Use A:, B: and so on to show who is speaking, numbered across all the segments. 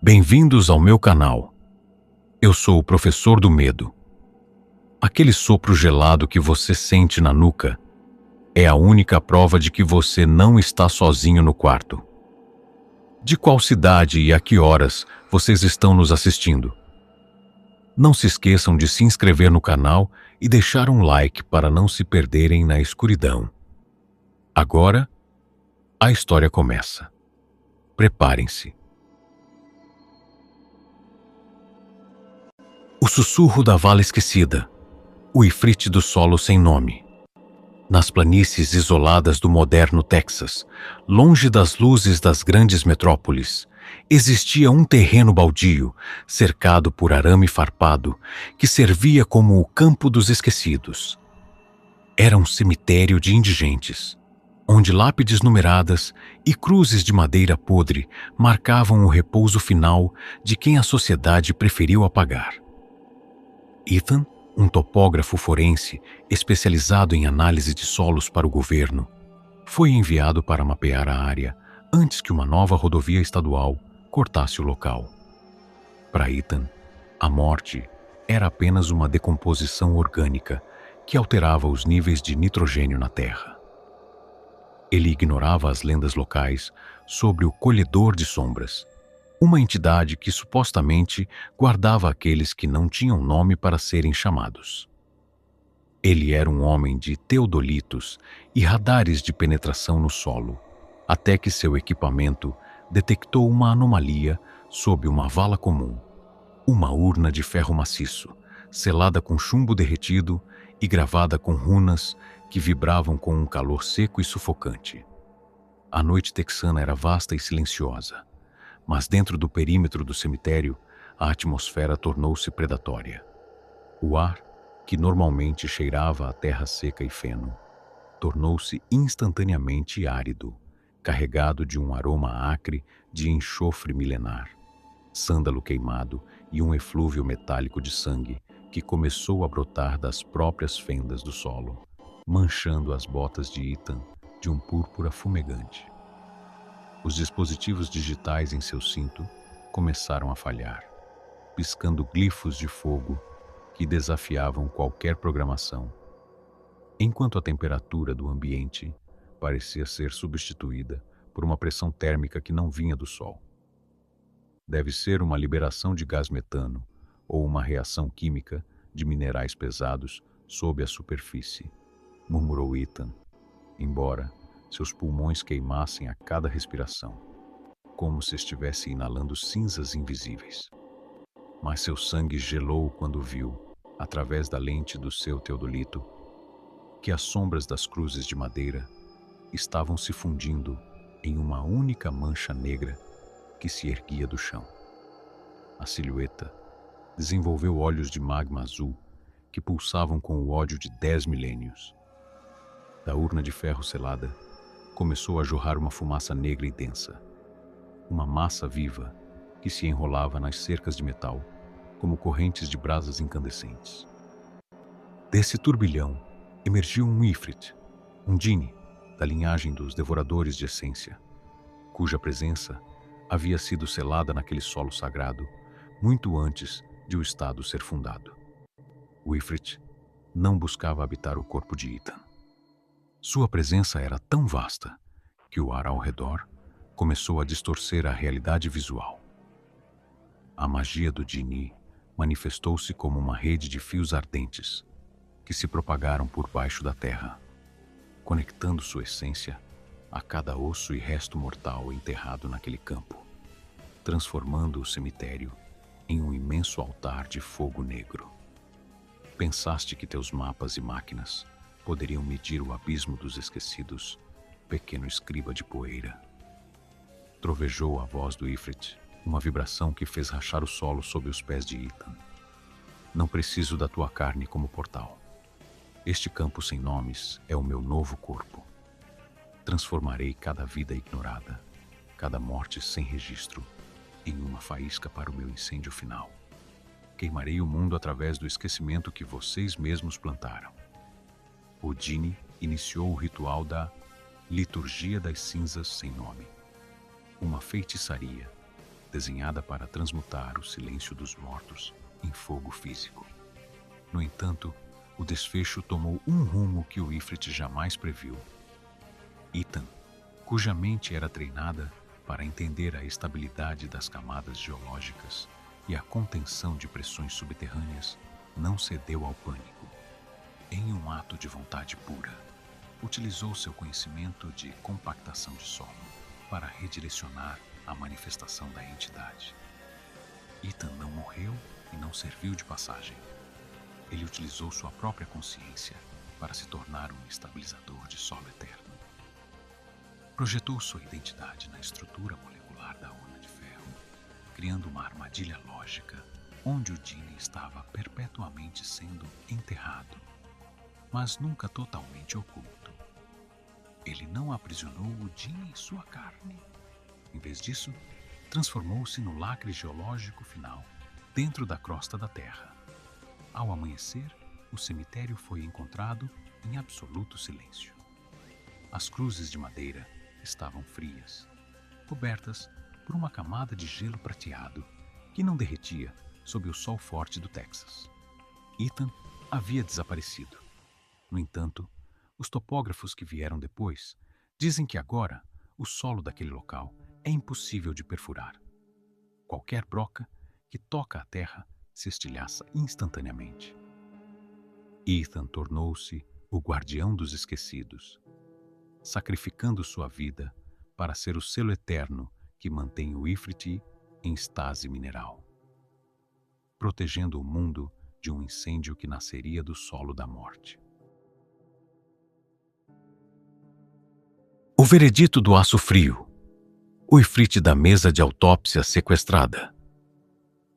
A: Bem-vindos ao meu canal. Eu sou o Professor do Medo. Aquele sopro gelado que você sente na nuca é a única prova de que você não está sozinho no quarto. De qual cidade e a que horas vocês estão nos assistindo? Não se esqueçam de se inscrever no canal e deixar um like para não se perderem na escuridão. Agora, a história começa. Preparem-se. O sussurro da vala esquecida, o ifrite do solo sem nome. Nas planícies isoladas do moderno Texas, longe das luzes das grandes metrópoles, existia um terreno baldio, cercado por arame farpado, que servia como o campo dos esquecidos. Era um cemitério de indigentes, onde lápides numeradas e cruzes de madeira podre marcavam o repouso final de quem a sociedade preferiu apagar. Ethan, um topógrafo forense especializado em análise de solos para o governo, foi enviado para mapear a área antes que uma nova rodovia estadual cortasse o local. Para Ethan, a morte era apenas uma decomposição orgânica que alterava os níveis de nitrogênio na Terra. Ele ignorava as lendas locais sobre o colhedor de sombras, uma entidade que supostamente guardava aqueles que não tinham nome para serem chamados. Ele era um homem de teodolitos e radares de penetração no solo, até que seu equipamento detectou uma anomalia sob uma vala comum, uma urna de ferro maciço, selada com chumbo derretido e gravada com runas que vibravam com um calor seco e sufocante. A noite texana era vasta e silenciosa, mas dentro do perímetro do cemitério, a atmosfera tornou-se predatória. O ar, que normalmente cheirava a terra seca e feno, tornou-se instantaneamente árido, carregado de um aroma acre de enxofre milenar, sândalo queimado e um eflúvio metálico de sangue que começou a brotar das próprias fendas do solo, manchando as botas de Ethan de um púrpura fumegante. Os dispositivos digitais em seu cinto começaram a falhar, piscando glifos de fogo que desafiavam qualquer programação, enquanto a temperatura do ambiente parecia ser substituída por uma pressão térmica que não vinha do sol. Deve ser uma liberação de gás metano ou uma reação química de minerais pesados sob a superfície, murmurou Ethan, embora seus pulmões queimassem a cada respiração, como se estivesse inalando cinzas invisíveis. Mas seu sangue gelou quando viu, através da lente do seu teodolito, que as sombras das cruzes de madeira estavam se fundindo em uma única mancha negra que se erguia do chão. A silhueta desenvolveu olhos de magma azul que pulsavam com o ódio de 10 milênios. Da urna de ferro selada, começou a jorrar uma fumaça negra e densa, uma massa viva que se enrolava nas cercas de metal como correntes de brasas incandescentes. Desse turbilhão emergiu um Ifrit, um Djinni da linhagem dos devoradores de essência, cuja presença havia sido selada naquele solo sagrado muito antes de o Estado ser fundado. O Ifrit não buscava habitar o corpo de Ethan. Sua presença era tão vasta que o ar ao redor começou a distorcer a realidade visual. A magia do Djinni manifestou-se como uma rede de fios ardentes que se propagaram por baixo da terra, conectando sua essência a cada osso e resto mortal enterrado naquele campo, transformando o cemitério em um imenso altar de fogo negro. Pensaste que teus mapas e máquinas poderiam medir o abismo dos esquecidos, pequeno escriba de poeira. Trovejou a voz do Ifrit, uma vibração que fez rachar o solo sob os pés de Ethan. Não preciso da tua carne como portal. Este campo sem nomes é o meu novo corpo. Transformarei cada vida ignorada, cada morte sem registro, em uma faísca para o meu incêndio final. Queimarei o mundo através do esquecimento que vocês mesmos plantaram. O Djinni iniciou o ritual da Liturgia das Cinzas sem nome, uma feitiçaria desenhada para transmutar o silêncio dos mortos em fogo físico. No entanto, o desfecho tomou um rumo que o Ifrit jamais previu. Ethan, cuja mente era treinada para entender a estabilidade das camadas geológicas e a contenção de pressões subterrâneas, não cedeu ao pânico. Em um ato de vontade pura, utilizou seu conhecimento de compactação de solo para redirecionar a manifestação da entidade. Ethan não morreu e não serviu de passagem. Ele utilizou sua própria consciência para se tornar um estabilizador de solo eterno. Projetou sua identidade na estrutura molecular da urna de ferro, criando uma armadilha lógica onde o Djinn estava perpetuamente sendo enterrado, mas nunca totalmente oculto. Ele não aprisionou o Djinn em sua carne. Em vez disso, transformou-se no lacre geológico final, dentro da crosta da Terra. Ao amanhecer, o cemitério foi encontrado em absoluto silêncio. As cruzes de madeira estavam frias, cobertas por uma camada de gelo prateado que não derretia sob o sol forte do Texas. Ethan havia desaparecido. No entanto, os topógrafos que vieram depois dizem que agora o solo daquele local é impossível de perfurar. Qualquer broca que toca a terra se estilhaça instantaneamente. Ethan tornou-se o guardião dos esquecidos, sacrificando sua vida para ser o selo eterno que mantém o Ifrit em estase mineral, protegendo o mundo de um incêndio que nasceria do solo da morte. O veredito do aço frio. O Ifrit da mesa de autópsia sequestrada.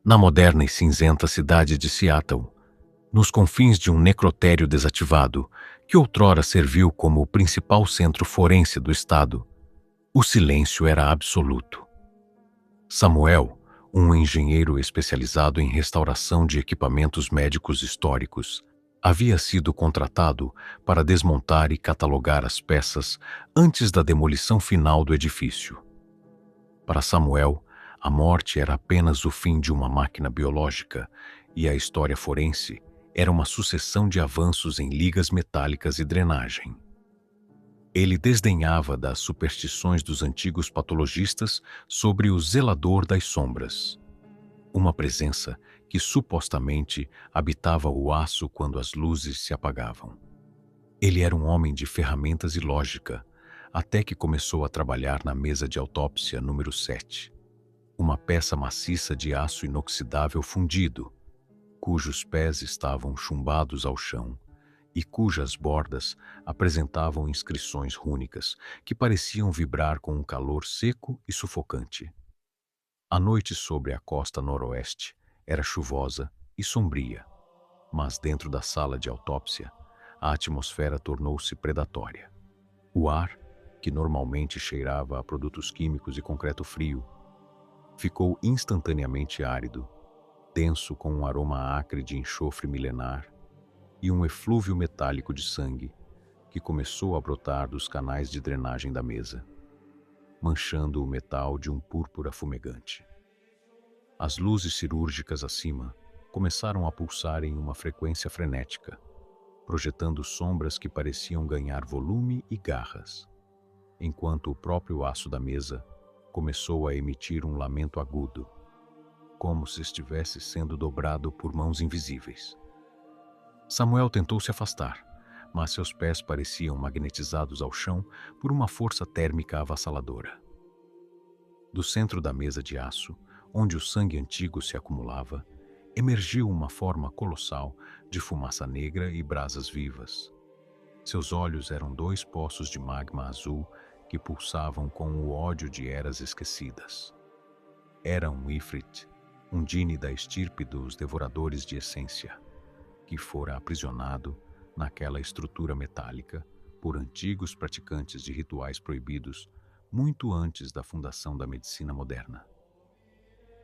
A: Na moderna e cinzenta cidade de Seattle, nos confins de um necrotério desativado, que outrora serviu como o principal centro forense do estado, o silêncio era absoluto. Samuel, um engenheiro especializado em restauração de equipamentos médicos históricos, havia sido contratado para desmontar e catalogar as peças antes da demolição final do edifício. Para Samuel, a morte era apenas o fim de uma máquina biológica e a história forense era uma sucessão de avanços em ligas metálicas e drenagem. Ele desdenhava das superstições dos antigos patologistas sobre o zelador das sombras, uma presença que supostamente habitava o aço quando as luzes se apagavam. Ele era um homem de ferramentas e lógica, até que começou a trabalhar na mesa de autópsia número 7, uma peça maciça de aço inoxidável fundido, cujos pés estavam chumbados ao chão e cujas bordas apresentavam inscrições rúnicas que pareciam vibrar com um calor seco e sufocante. A noite sobre a costa noroeste era chuvosa e sombria, mas dentro da sala de autópsia, a atmosfera tornou-se predatória. O ar, que normalmente cheirava a produtos químicos e concreto frio, ficou instantaneamente árido, denso com um aroma acre de enxofre milenar e um eflúvio metálico de sangue que começou a brotar dos canais de drenagem da mesa, manchando o metal de um púrpura fumegante. As luzes cirúrgicas acima começaram a pulsar em uma frequência frenética, projetando sombras que pareciam ganhar volume e garras, enquanto o próprio aço da mesa começou a emitir um lamento agudo, como se estivesse sendo dobrado por mãos invisíveis. Samuel tentou se afastar, mas seus pés pareciam magnetizados ao chão por uma força térmica avassaladora. Do centro da mesa de aço, onde o sangue antigo se acumulava, emergiu uma forma colossal de fumaça negra e brasas vivas. Seus olhos eram dois poços de magma azul que pulsavam com o ódio de eras esquecidas. Era um Ifrit, um Djinn da estirpe dos devoradores de essência, que fora aprisionado naquela estrutura metálica por antigos praticantes de rituais proibidos muito antes da fundação da medicina moderna.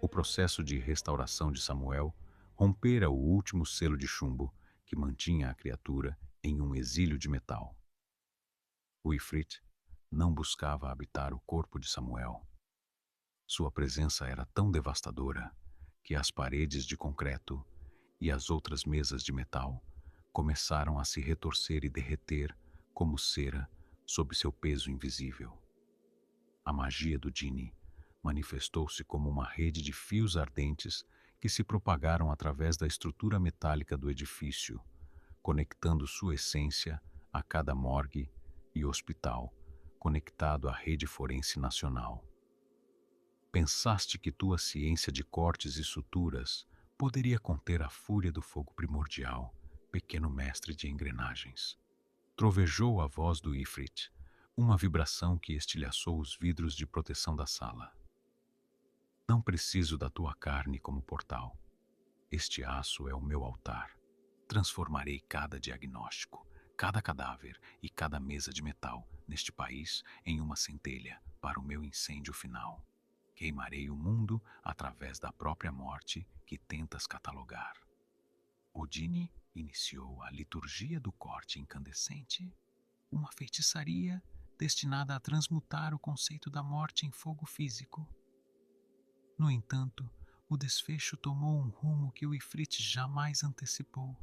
A: O processo de restauração de Samuel rompera o último selo de chumbo que mantinha a criatura em um exílio de metal. O Ifrit não buscava habitar o corpo de Samuel. Sua presença era tão devastadora que as paredes de concreto e as outras mesas de metal começaram a se retorcer e derreter como cera sob seu peso invisível. A magia do Genie manifestou-se como uma rede de fios ardentes que se propagaram através da estrutura metálica do edifício, conectando sua essência a cada morgue e hospital conectado à rede forense nacional. Pensaste que tua ciência de cortes e suturas poderia conter a fúria do fogo primordial, pequeno mestre de engrenagens. Trovejou a voz do Ifrit, uma vibração que estilhaçou os vidros de proteção da sala. Não preciso da tua carne como portal. Este aço é o meu altar. Transformarei cada diagnóstico, cada cadáver e cada mesa de metal neste país em uma centelha para o meu incêndio final. Queimarei o mundo através da própria morte que tentas catalogar. Odine iniciou a liturgia do corte incandescente, uma feitiçaria destinada a transmutar o conceito da morte em fogo físico. No entanto, o desfecho tomou um rumo que o Ifrit jamais antecipou.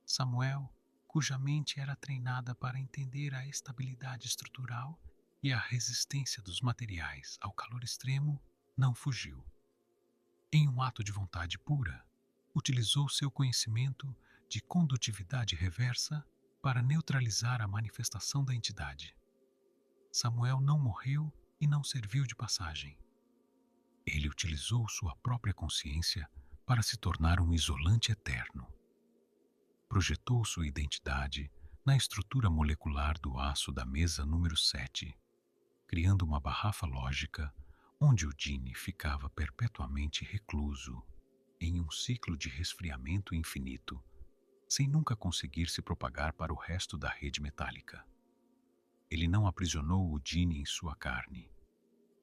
A: Samuel, cuja mente era treinada para entender a estabilidade estrutural e a resistência dos materiais ao calor extremo, não fugiu. Em um ato de vontade pura, utilizou seu conhecimento de condutividade reversa para neutralizar a manifestação da entidade. Samuel não morreu e não serviu de passagem. Ele utilizou sua própria consciência para se tornar um isolante eterno. Projetou sua identidade na estrutura molecular do aço da mesa número 7, criando uma barrafa lógica onde o Genie ficava perpetuamente recluso em um ciclo de resfriamento infinito, sem nunca conseguir se propagar para o resto da rede metálica. Ele não aprisionou o Genie em sua carne.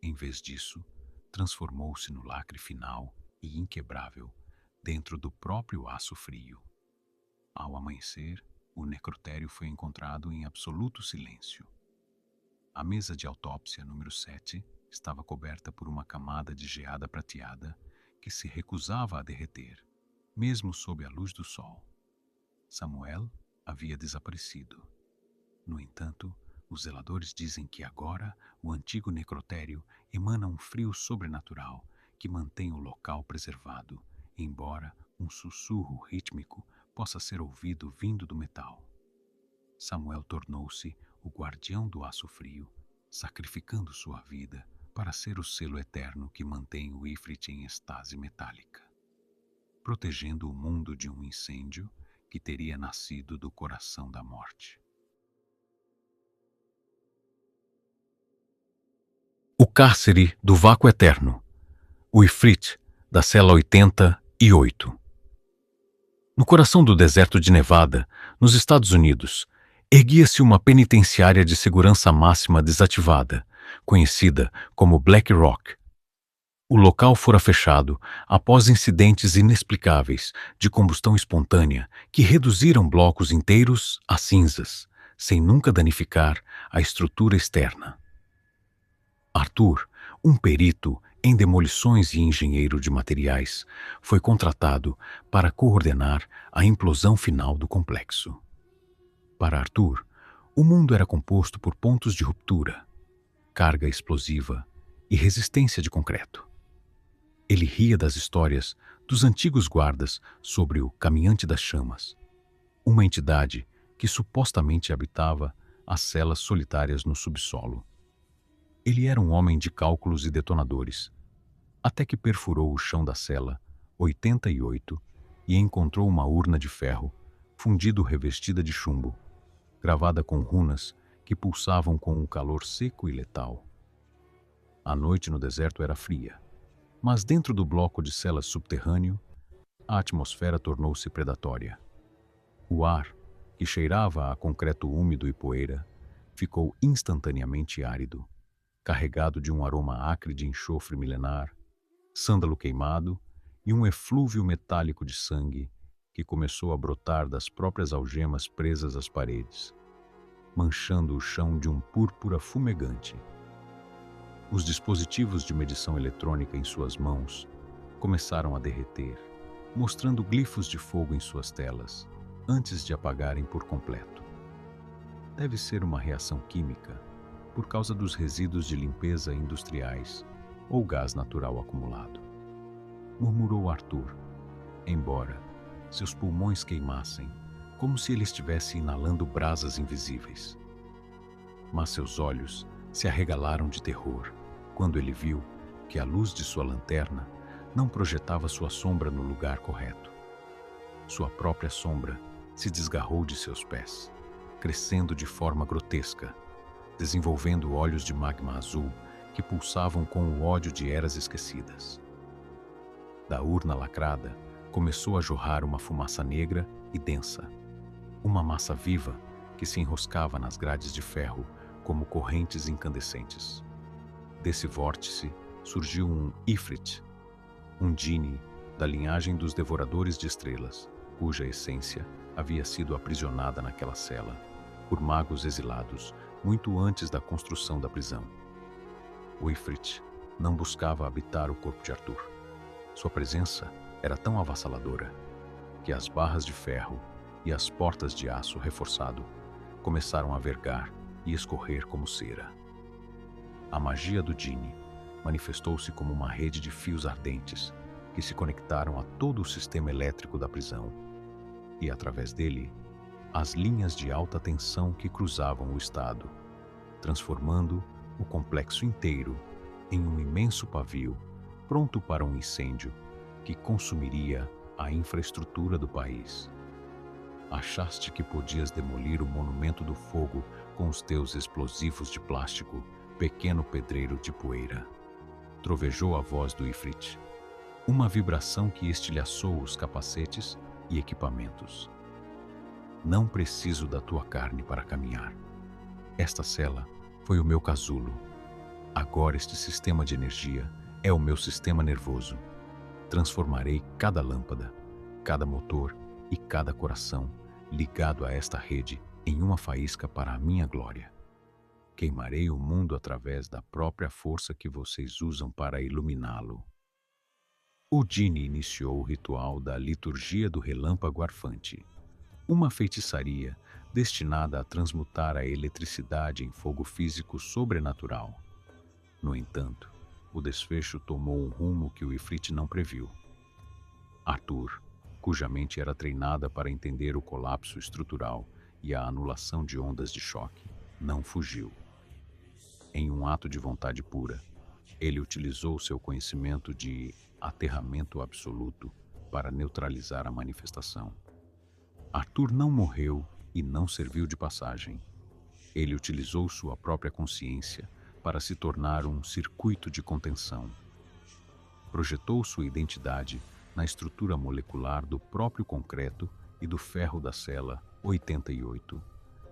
A: Em vez disso, transformou-se no lacre final e inquebrável dentro do próprio aço frio. Ao amanhecer, o necrotério foi encontrado em absoluto silêncio. A mesa de autópsia número 7 estava coberta por uma camada de geada prateada que se recusava a derreter, mesmo sob a luz do sol. Samuel havia desaparecido. No entanto, os zeladores dizem que agora o antigo necrotério emana um frio sobrenatural que mantém o local preservado, embora um sussurro rítmico possa ser ouvido vindo do metal. Samuel tornou-se o guardião do aço frio, sacrificando sua vida para ser o selo eterno que mantém o Ifrit em estase metálica, protegendo o mundo de um incêndio que teria nascido do coração da morte. O cárcere do vácuo eterno. O Ifrit, da cela 88. No coração do deserto de Nevada, nos Estados Unidos, erguia-se uma penitenciária de segurança máxima desativada, conhecida como Black Rock. O local fora fechado após incidentes inexplicáveis de combustão espontânea que reduziram blocos inteiros a cinzas, sem nunca danificar a estrutura externa. Arthur, um perito em demolições e engenheiro de materiais, foi contratado para coordenar a implosão final do complexo. Para Arthur, o mundo era composto por pontos de ruptura, carga explosiva e resistência de concreto. Ele ria das histórias dos antigos guardas sobre o Caminhante das Chamas, uma entidade que supostamente habitava as celas solitárias no subsolo. Ele era um homem de cálculos e detonadores, até que perfurou o chão da cela 88 e encontrou uma urna de ferro, fundido revestida de chumbo, gravada com runas que pulsavam com um calor seco e letal. A noite no deserto era fria, mas dentro do bloco de celas subterrâneo, a atmosfera tornou-se predatória. O ar, que cheirava a concreto úmido e poeira, ficou instantaneamente árido, carregado de um aroma acre de enxofre milenar, sândalo queimado e um eflúvio metálico de sangue que começou a brotar das próprias algemas presas às paredes, manchando o chão de um púrpura fumegante. Os dispositivos de medição eletrônica em suas mãos começaram a derreter, mostrando glifos de fogo em suas telas, antes de apagarem por completo. Deve ser uma reação química, por causa dos resíduos de limpeza industriais ou gás natural acumulado, murmurou Arthur, embora seus pulmões queimassem, como se ele estivesse inalando brasas invisíveis. Mas seus olhos se arregalaram de terror quando ele viu que a luz de sua lanterna não projetava sua sombra no lugar correto. Sua própria sombra se desgarrou de seus pés, crescendo de forma grotesca, desenvolvendo olhos de magma azul que pulsavam com o ódio de eras esquecidas. Da urna lacrada começou a jorrar uma fumaça negra e densa, uma massa viva que se enroscava nas grades de ferro como correntes incandescentes. Desse vórtice surgiu um Ifrit, um Djinni da linhagem dos Devoradores de Estrelas, cuja essência havia sido aprisionada naquela cela por magos exilados muito antes da construção da prisão. O Ifrit não buscava habitar o corpo de Arthur. Sua presença era tão avassaladora que as barras de ferro e as portas de aço reforçado começaram a vergar e escorrer como cera. A magia do Djinni manifestou-se como uma rede de fios ardentes que se conectaram a todo o sistema elétrico da prisão, e através dele, as linhas de alta tensão que cruzavam o estado, transformando o complexo inteiro em um imenso pavio pronto para um incêndio que consumiria a infraestrutura do país. Achaste que podias demolir o monumento do fogo com os teus explosivos de plástico, pequeno pedreiro de poeira. Trovejou a voz do Ifrit, uma vibração que estilhaçou os capacetes e equipamentos. Não preciso da tua carne para caminhar. Esta cela foi o meu casulo. Agora este sistema de energia é o meu sistema nervoso. Transformarei cada lâmpada, cada motor e cada coração ligado a esta rede em uma faísca para a minha glória. Queimarei o mundo através da própria força que vocês usam para iluminá-lo. O Djinni iniciou o ritual da liturgia do relâmpago arfante, uma feitiçaria destinada a transmutar a eletricidade em fogo físico sobrenatural. No entanto, o desfecho tomou um rumo que o Ifrit não previu. Arthur, cuja mente era treinada para entender o colapso estrutural e a anulação de ondas de choque, não fugiu. Em um ato de vontade pura, ele utilizou seu conhecimento de aterramento absoluto para neutralizar a manifestação. Arthur não morreu e não serviu de passagem. Ele utilizou sua própria consciência para se tornar um circuito de contenção. Projetou sua identidade na estrutura molecular do próprio concreto e do ferro da cela 88,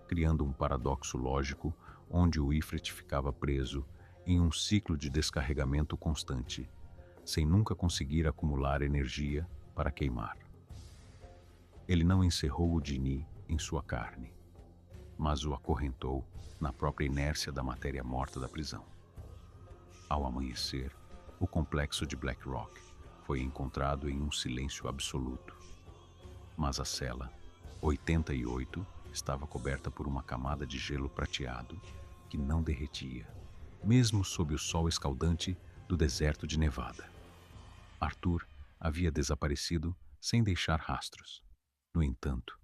A: criando um paradoxo lógico onde o Ifrit ficava preso em um ciclo de descarregamento constante, sem nunca conseguir acumular energia para queimar. Ele não encerrou o Djinni em sua carne, mas o acorrentou na própria inércia da matéria morta da prisão. Ao amanhecer, o complexo de Black Rock foi encontrado em um silêncio absoluto, mas a cela 88 estava coberta por uma camada de gelo prateado que não derretia, mesmo sob o sol escaldante do deserto de Nevada. Arthur havia desaparecido sem deixar rastros. No entanto,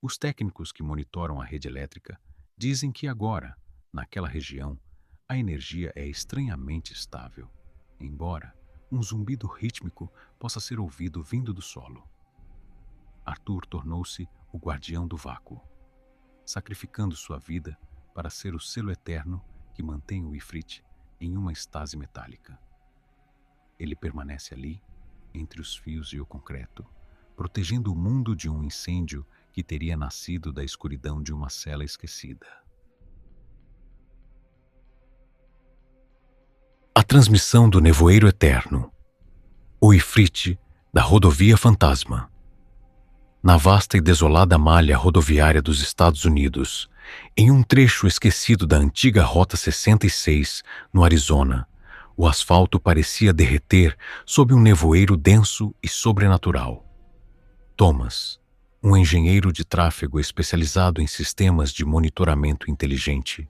A: os técnicos que monitoram a rede elétrica dizem que agora, naquela região, a energia é estranhamente estável, embora um zumbido rítmico possa ser ouvido vindo do solo. Arthur tornou-se o guardião do vácuo, sacrificando sua vida para ser o selo eterno que mantém o Ifrit em uma estase metálica. Ele permanece ali, entre os fios e o concreto, protegendo o mundo de um incêndio que teria nascido da escuridão de uma cela esquecida. A transmissão do nevoeiro eterno. O Ifrit da rodovia fantasma. Na vasta e desolada malha rodoviária dos Estados Unidos, Em um trecho esquecido da antiga Rota 66, no Arizona, o asfalto parecia derreter sob um nevoeiro denso e sobrenatural. Thomas, um engenheiro de tráfego especializado em sistemas de monitoramento inteligente,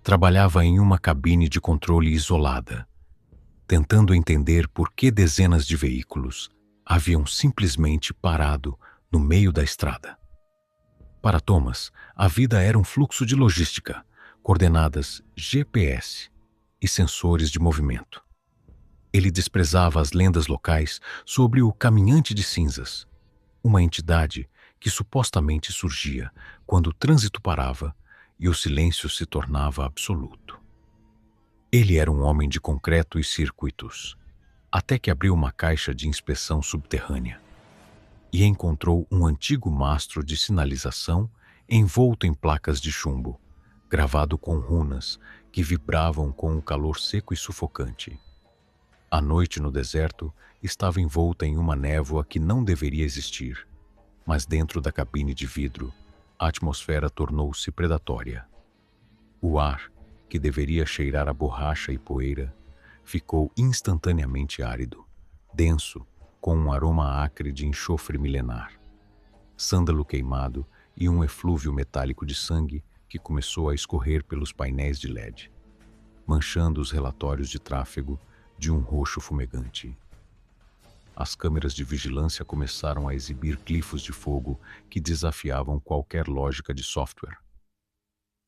A: trabalhava em uma cabine de controle isolada, tentando entender por que dezenas de veículos haviam simplesmente parado no meio da estrada. Para Thomas, a vida era um fluxo de logística, coordenadas GPS e sensores de movimento. Ele desprezava as lendas locais sobre o Caminhante de Cinzas, uma entidade que supostamente surgia quando o trânsito parava e o silêncio se tornava absoluto. Ele era um homem de concreto e circuitos, até que abriu uma caixa de inspeção subterrânea e encontrou um antigo mastro de sinalização envolto em placas de chumbo, gravado com runas que vibravam com o calor seco e sufocante. A noite no deserto estava envolta em uma névoa que não deveria existir, mas dentro da cabine de vidro, a atmosfera tornou-se predatória. O ar, que deveria cheirar a borracha e poeira, ficou instantaneamente árido, denso, com um aroma acre de enxofre milenar, sândalo queimado e um eflúvio metálico de sangue que começou a escorrer pelos painéis de LED, manchando os relatórios de tráfego de um roxo fumegante. As câmeras de vigilância começaram a exibir glifos de fogo que desafiavam qualquer lógica de software.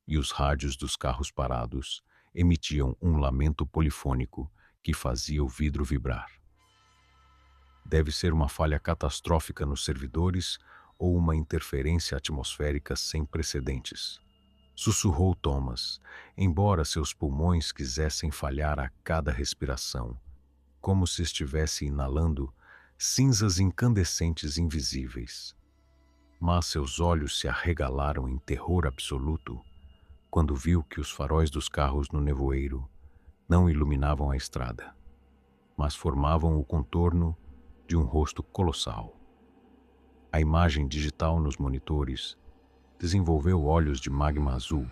A: E os rádios dos carros parados emitiam um lamento polifônico que fazia o vidro vibrar. Deve ser uma falha catastrófica nos servidores ou uma interferência atmosférica sem precedentes, sussurrou Thomas, embora seus pulmões quisessem falhar a cada respiração, como se estivesse inalando cinzas incandescentes invisíveis. Mas seus olhos se arregalaram em terror absoluto quando viu que os faróis dos carros no nevoeiro não iluminavam a estrada, mas formavam o contorno de um rosto colossal. A imagem digital nos monitores desenvolveu olhos de magma azul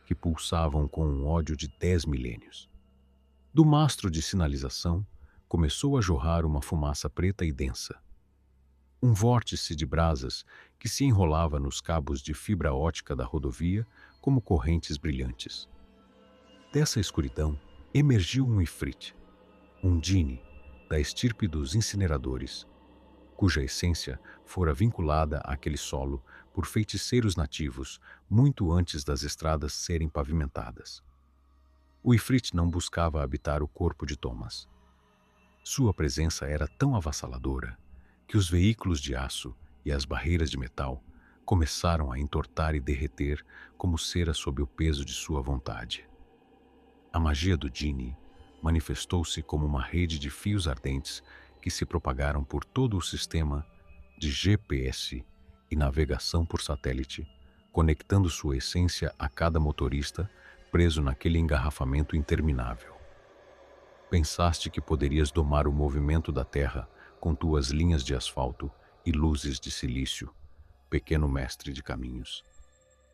A: que pulsavam com um ódio de 10 milênios. Do mastro de sinalização começou a jorrar uma fumaça preta e densa. Um vórtice de brasas que se enrolava nos cabos de fibra ótica da rodovia como correntes brilhantes. Dessa escuridão emergiu um ifrit, um djinni da estirpe dos incineradores, cuja essência fora vinculada àquele solo por feiticeiros nativos muito antes das estradas serem pavimentadas. O ifrit não buscava habitar o corpo de Thomas. Sua presença era tão avassaladora que os veículos de aço e as barreiras de metal começaram a entortar e derreter como cera sob o peso de sua vontade. A magia do djinni manifestou-se como uma rede de fios ardentes que se propagaram por todo o sistema de GPS e navegação por satélite, conectando sua essência a cada motorista preso naquele engarrafamento interminável. Pensaste que poderias domar o movimento da Terra com tuas linhas de asfalto e luzes de silício, pequeno mestre de caminhos.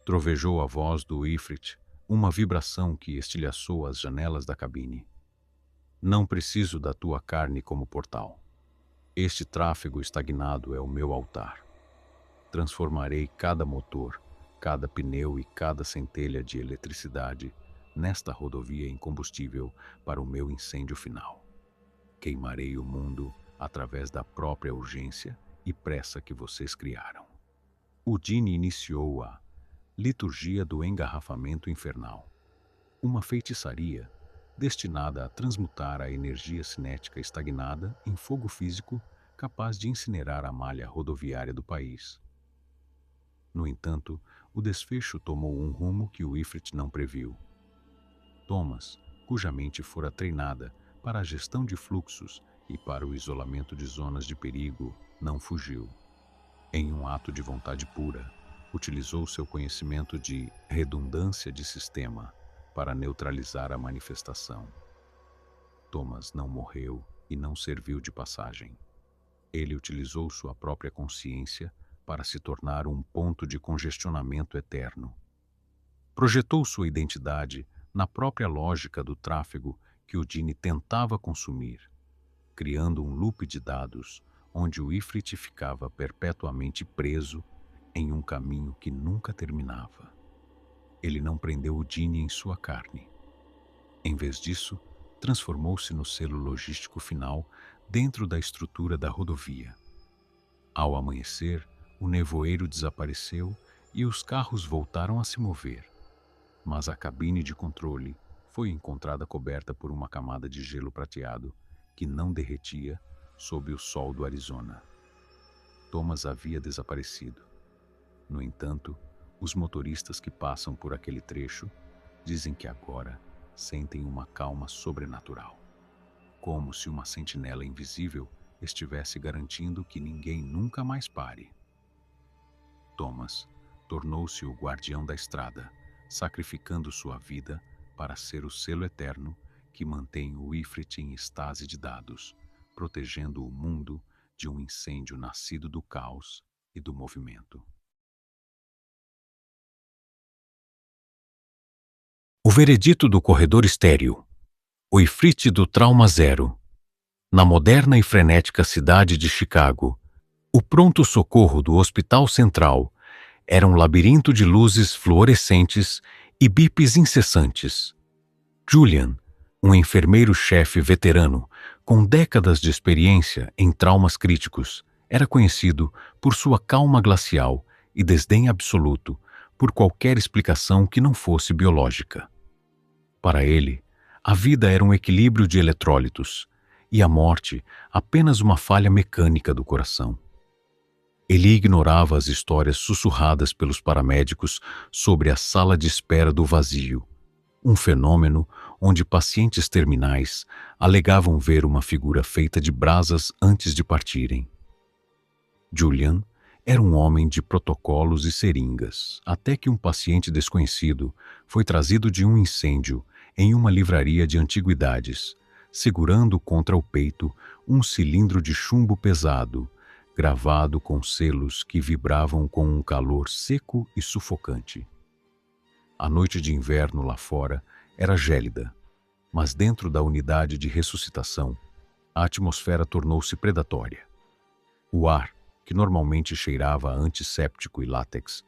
A: Trovejou a voz do Ifrit, uma vibração que estilhaçou as janelas da cabine. Não preciso da tua carne como portal. Este tráfego estagnado é o meu altar. Transformarei cada motor, cada pneu e cada centelha de eletricidade nesta rodovia em combustível para o meu incêndio final. Queimarei o mundo através da própria urgência e pressa que vocês criaram. O djinni iniciou a liturgia do engarrafamento infernal, uma feitiçaria destinada a transmutar a energia cinética estagnada em fogo físico capaz de incinerar a malha rodoviária do país. No entanto, o desfecho tomou um rumo que o Ifrit não previu. Thomas, cuja mente fora treinada para a gestão de fluxos e para o isolamento de zonas de perigo, não fugiu. Em um ato de vontade pura, utilizou seu conhecimento de redundância de sistema para neutralizar a manifestação. Thomas não morreu e não serviu de passagem. Ele utilizou sua própria consciência para se tornar um ponto de congestionamento eterno. Projetou sua identidade na própria lógica do tráfego que o Dini tentava consumir, criando um loop de dados onde o Ifrit ficava perpetuamente preso em um caminho que nunca terminava. Ele não prendeu o Dini em sua carne. Em vez disso, transformou-se no selo logístico final dentro da estrutura da rodovia. Ao amanhecer, o nevoeiro desapareceu e os carros voltaram a se mover, mas a cabine de controle foi encontrada coberta por uma camada de gelo prateado que não derretia sob o sol do Arizona. Thomas havia desaparecido. No entanto, os motoristas que passam por aquele trecho dizem que agora sentem uma calma sobrenatural, como se uma sentinela invisível estivesse garantindo que ninguém nunca mais pare. Thomas tornou-se o guardião da estrada, sacrificando sua vida para ser o selo eterno que mantém o Ifrit em estase de dados, protegendo o mundo de um incêndio nascido do caos e do movimento. O veredito do corredor estéril. O Ifrit do trauma zero. Na moderna e frenética cidade de Chicago, o pronto-socorro do Hospital Central era um labirinto de luzes fluorescentes e bips incessantes. Julian, um enfermeiro-chefe veterano com décadas de experiência em traumas críticos, era conhecido por sua calma glacial e desdém absoluto por qualquer explicação que não fosse biológica. Para ele, a vida era um equilíbrio de eletrólitos e a morte apenas uma falha mecânica do coração. Ele ignorava as histórias sussurradas pelos paramédicos sobre a sala de espera do vazio, um fenômeno onde pacientes terminais alegavam ver uma figura feita de brasas antes de partirem. Julian era um homem de protocolos e seringas, até que um paciente desconhecido foi trazido de um incêndio em uma livraria de antiguidades, segurando contra o peito um cilindro de chumbo pesado, gravado com selos que vibravam com um calor seco e sufocante. A noite de inverno lá fora era gélida, mas dentro da unidade de ressuscitação, a atmosfera tornou-se predatória. O ar, que normalmente cheirava a antisséptico e látex,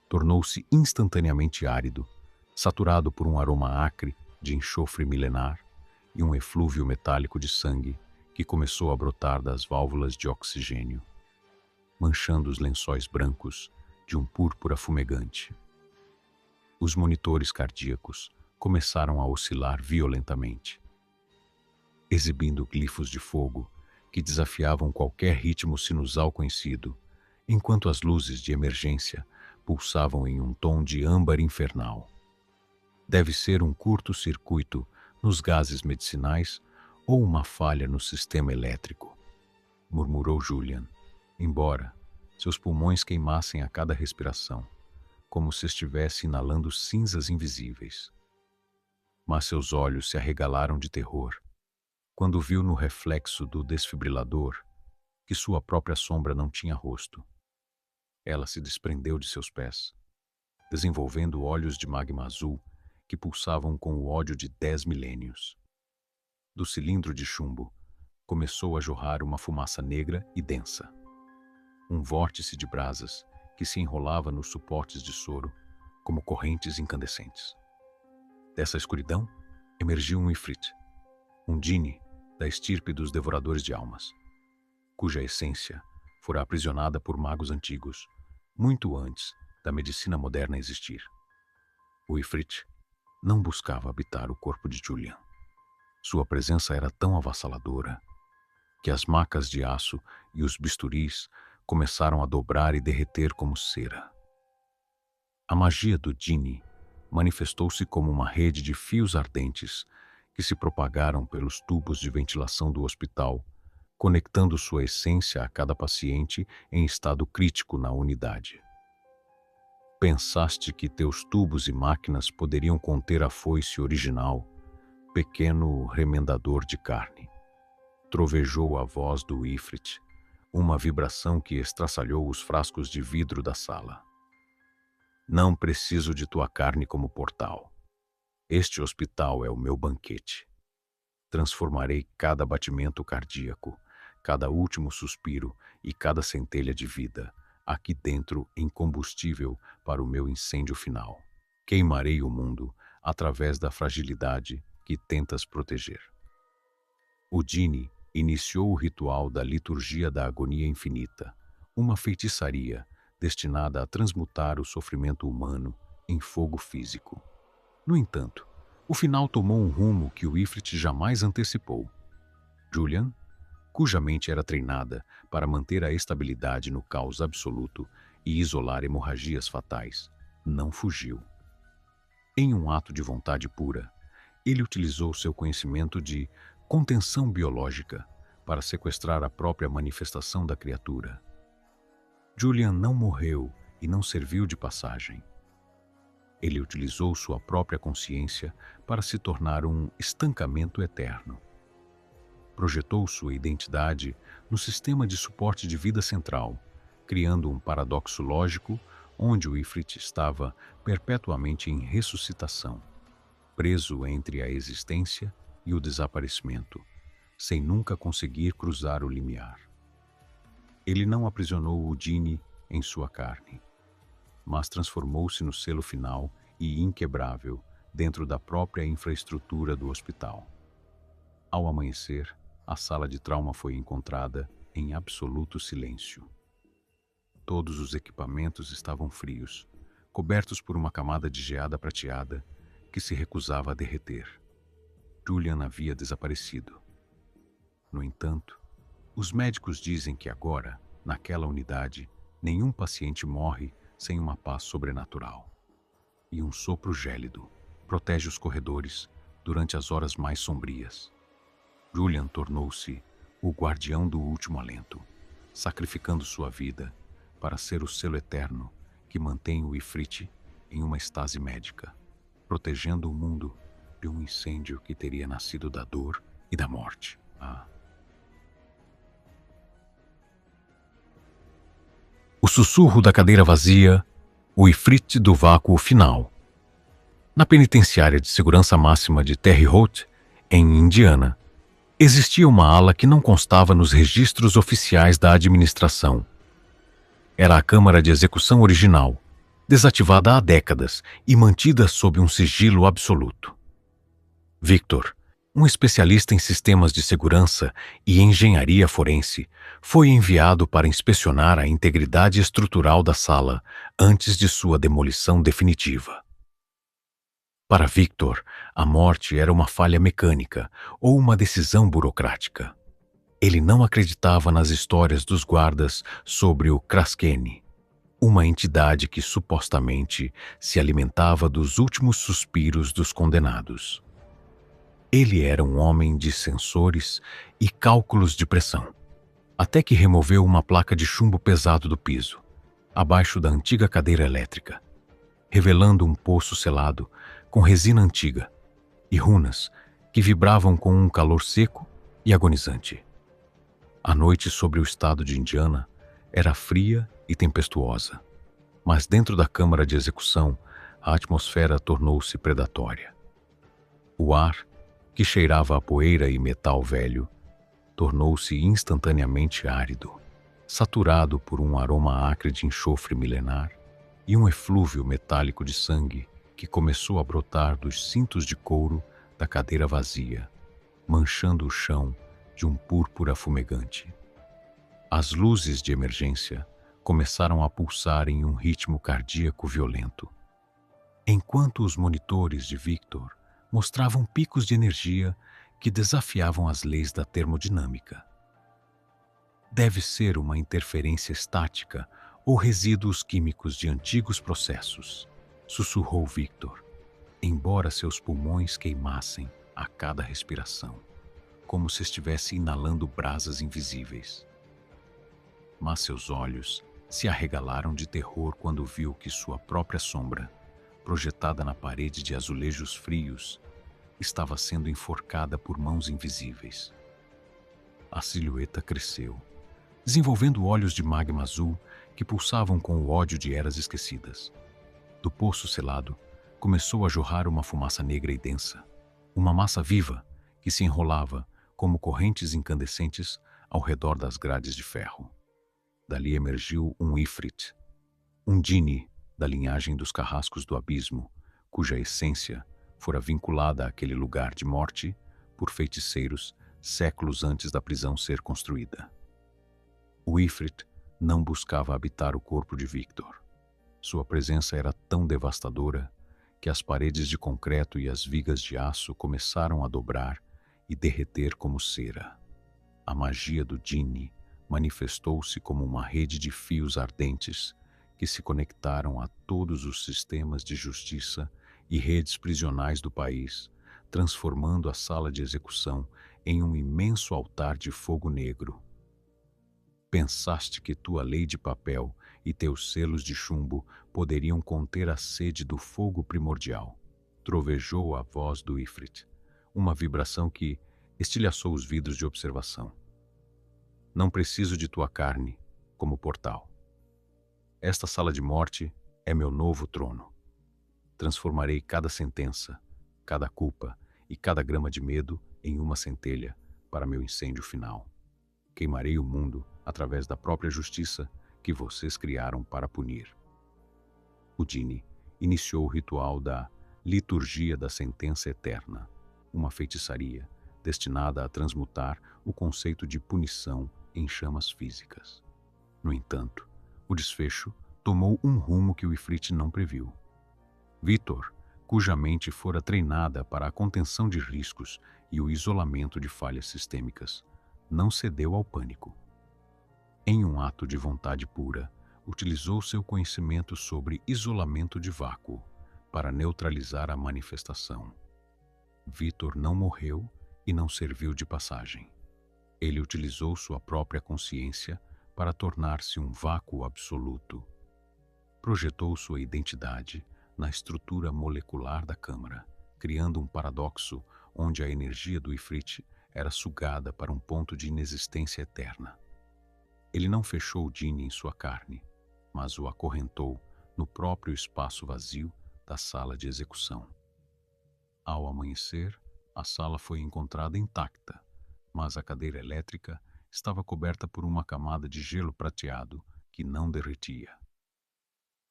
A: tornou-se instantaneamente árido, saturado por um aroma acre de enxofre milenar e um eflúvio metálico de sangue que começou a brotar das válvulas de oxigênio, manchando os lençóis brancos de um púrpura fumegante. Os monitores cardíacos começaram a oscilar violentamente, exibindo glifos de fogo que desafiavam qualquer ritmo sinusal conhecido, enquanto as luzes de emergência pulsavam em um tom de âmbar infernal. Deve ser um curto-circuito nos gases medicinais ou uma falha no sistema elétrico, murmurou Julian, embora seus pulmões queimassem a cada respiração, como se estivesse inalando cinzas invisíveis. Mas seus olhos se arregalaram de terror quando viu no reflexo do desfibrilador que sua própria sombra não tinha rosto. Ela se desprendeu de seus pés, desenvolvendo olhos de magma azul que pulsavam com o ódio de 10 milênios. Do cilindro de chumbo começou a jorrar uma fumaça negra e densa. Um vórtice de brasas que se enrolava nos suportes de soro como correntes incandescentes. Dessa escuridão emergiu um Ifrit, um Dini da estirpe dos devoradores de almas, cuja essência fora aprisionada por magos antigos, muito antes da medicina moderna existir. O Ifrit não buscava habitar o corpo de Julian. Sua presença era tão avassaladora que as macas de aço e os bisturis começaram a dobrar e derreter como cera. A magia do Dini manifestou-se como uma rede de fios ardentes que se propagaram pelos tubos de ventilação do hospital, conectando sua essência a cada paciente em estado crítico na unidade. Pensaste que teus tubos e máquinas poderiam conter a foice original, pequeno remendador de carne. Trovejou a voz do Ifrit, uma vibração que estraçalhou os frascos de vidro da sala. Não preciso de tua carne como portal. Este hospital é o meu banquete. Transformarei cada batimento cardíaco, cada último suspiro e cada centelha de vida aqui dentro em combustível para o meu incêndio final. Queimarei o mundo através da fragilidade que tentas proteger. O Djinn iniciou o ritual da liturgia da agonia infinita, uma feitiçaria destinada a transmutar o sofrimento humano em fogo físico. No entanto, o final tomou um rumo que o Ifrit jamais antecipou. Julian, cuja mente era treinada para manter a estabilidade no caos absoluto e isolar hemorragias fatais, não fugiu. Em um ato de vontade pura, ele utilizou seu conhecimento de contenção biológica para sequestrar a própria manifestação da criatura. Julian não morreu e não serviu de passagem. Ele utilizou sua própria consciência para se tornar um estancamento eterno. Projetou sua identidade no sistema de suporte de vida central, criando um paradoxo lógico onde o Ifrit estava perpetuamente em ressuscitação, preso entre a existência e o desaparecimento, sem nunca conseguir cruzar o limiar. Ele não aprisionou o Djinn em sua carne, mas transformou-se no selo final e inquebrável dentro da própria infraestrutura do hospital. Ao amanhecer, a sala de trauma foi encontrada em absoluto silêncio. Todos os equipamentos estavam frios, cobertos por uma camada de geada prateada que se recusava a derreter. Julian havia desaparecido. No entanto, os médicos dizem que agora, naquela unidade, nenhum paciente morre sem uma paz sobrenatural. E um sopro gélido protege os corredores durante as horas mais sombrias. Julian tornou-se o guardião do último alento, sacrificando sua vida para ser o selo eterno que mantém o Ifrit em uma estase médica, protegendo o mundo de um incêndio que teria nascido da dor e da morte. O sussurro da cadeira vazia, o Ifrit do vácuo final. Na penitenciária de segurança máxima de Terre Haute, em Indiana, existia uma ala que não constava nos registros oficiais da administração. Era a câmara de execução original, desativada há décadas e mantida sob um sigilo absoluto. Victor, um especialista em sistemas de segurança e engenharia forense, foi enviado para inspecionar a integridade estrutural da sala antes de sua demolição definitiva. Para Victor, a morte era uma falha mecânica ou uma decisão burocrática. Ele não acreditava nas histórias dos guardas sobre o Kraskeni, uma entidade que supostamente se alimentava dos últimos suspiros dos condenados. Ele era um homem de sensores e cálculos de pressão, até que removeu uma placa de chumbo pesado do piso, abaixo da antiga cadeira elétrica, revelando um poço selado com resina antiga e runas que vibravam com um calor seco e agonizante. A noite sobre o estado de Indiana era fria e tempestuosa, mas dentro da câmara de execução a atmosfera tornou-se predatória. O ar, que cheirava a poeira e metal velho, tornou-se instantaneamente árido, saturado por um aroma acre de enxofre milenar e um eflúvio metálico de sangue que começou a brotar dos cintos de couro da cadeira vazia, manchando o chão de um púrpura fumegante. As luzes de emergência começaram a pulsar em um ritmo cardíaco violento, enquanto os monitores de Victor mostravam picos de energia que desafiavam as leis da termodinâmica. Deve ser uma interferência estática ou resíduos químicos de antigos processos, sussurrou Victor, embora seus pulmões queimassem a cada respiração, como se estivesse inalando brasas invisíveis. Mas seus olhos se arregalaram de terror quando viu que sua própria sombra, projetada na parede de azulejos frios, estava sendo enforcada por mãos invisíveis. A silhueta cresceu, desenvolvendo olhos de magma azul que pulsavam com o ódio de eras esquecidas. Do poço selado, começou a jorrar uma fumaça negra e densa, uma massa viva que se enrolava como correntes incandescentes ao redor das grades de ferro. Dali emergiu um Ifrit, um Djinni da linhagem dos carrascos do abismo, cuja essência fora vinculada àquele lugar de morte por feiticeiros séculos antes da prisão ser construída. O Ifrit não buscava habitar o corpo de Victor. Sua presença era tão devastadora que as paredes de concreto e as vigas de aço começaram a dobrar e derreter como cera. A magia do Djinni manifestou-se como uma rede de fios ardentes que se conectaram a todos os sistemas de justiça e redes prisionais do país, transformando a sala de execução em um imenso altar de fogo negro. Pensaste que tua lei de papel e teus selos de chumbo poderiam conter a sede do fogo primordial. Trovejou a voz do Ifrit, uma vibração que estilhaçou os vidros de observação. Não preciso de tua carne como portal. Esta sala de morte é meu novo trono. Transformarei cada sentença, cada culpa e cada grama de medo em uma centelha para meu incêndio final. Queimarei o mundo através da própria justiça que vocês criaram para punir. O Djinni iniciou o ritual da Liturgia da Sentença Eterna, uma feitiçaria destinada a transmutar o conceito de punição em chamas físicas. No entanto, o desfecho tomou um rumo que o Ifrit não previu. Victor, cuja mente fora treinada para a contenção de riscos e o isolamento de falhas sistêmicas, não cedeu ao pânico. Em um ato de vontade pura, utilizou seu conhecimento sobre isolamento de vácuo para neutralizar a manifestação. Victor não morreu e não serviu de passagem. Ele utilizou sua própria consciência para tornar-se um vácuo absoluto. Projetou sua identidade na estrutura molecular da câmara, criando um paradoxo onde a energia do Ifrit era sugada para um ponto de inexistência eterna. Ele não fechou o Djinni em sua carne, mas o acorrentou no próprio espaço vazio da sala de execução. Ao amanhecer, a sala foi encontrada intacta, mas a cadeira elétrica estava coberta por uma camada de gelo prateado que não derretia.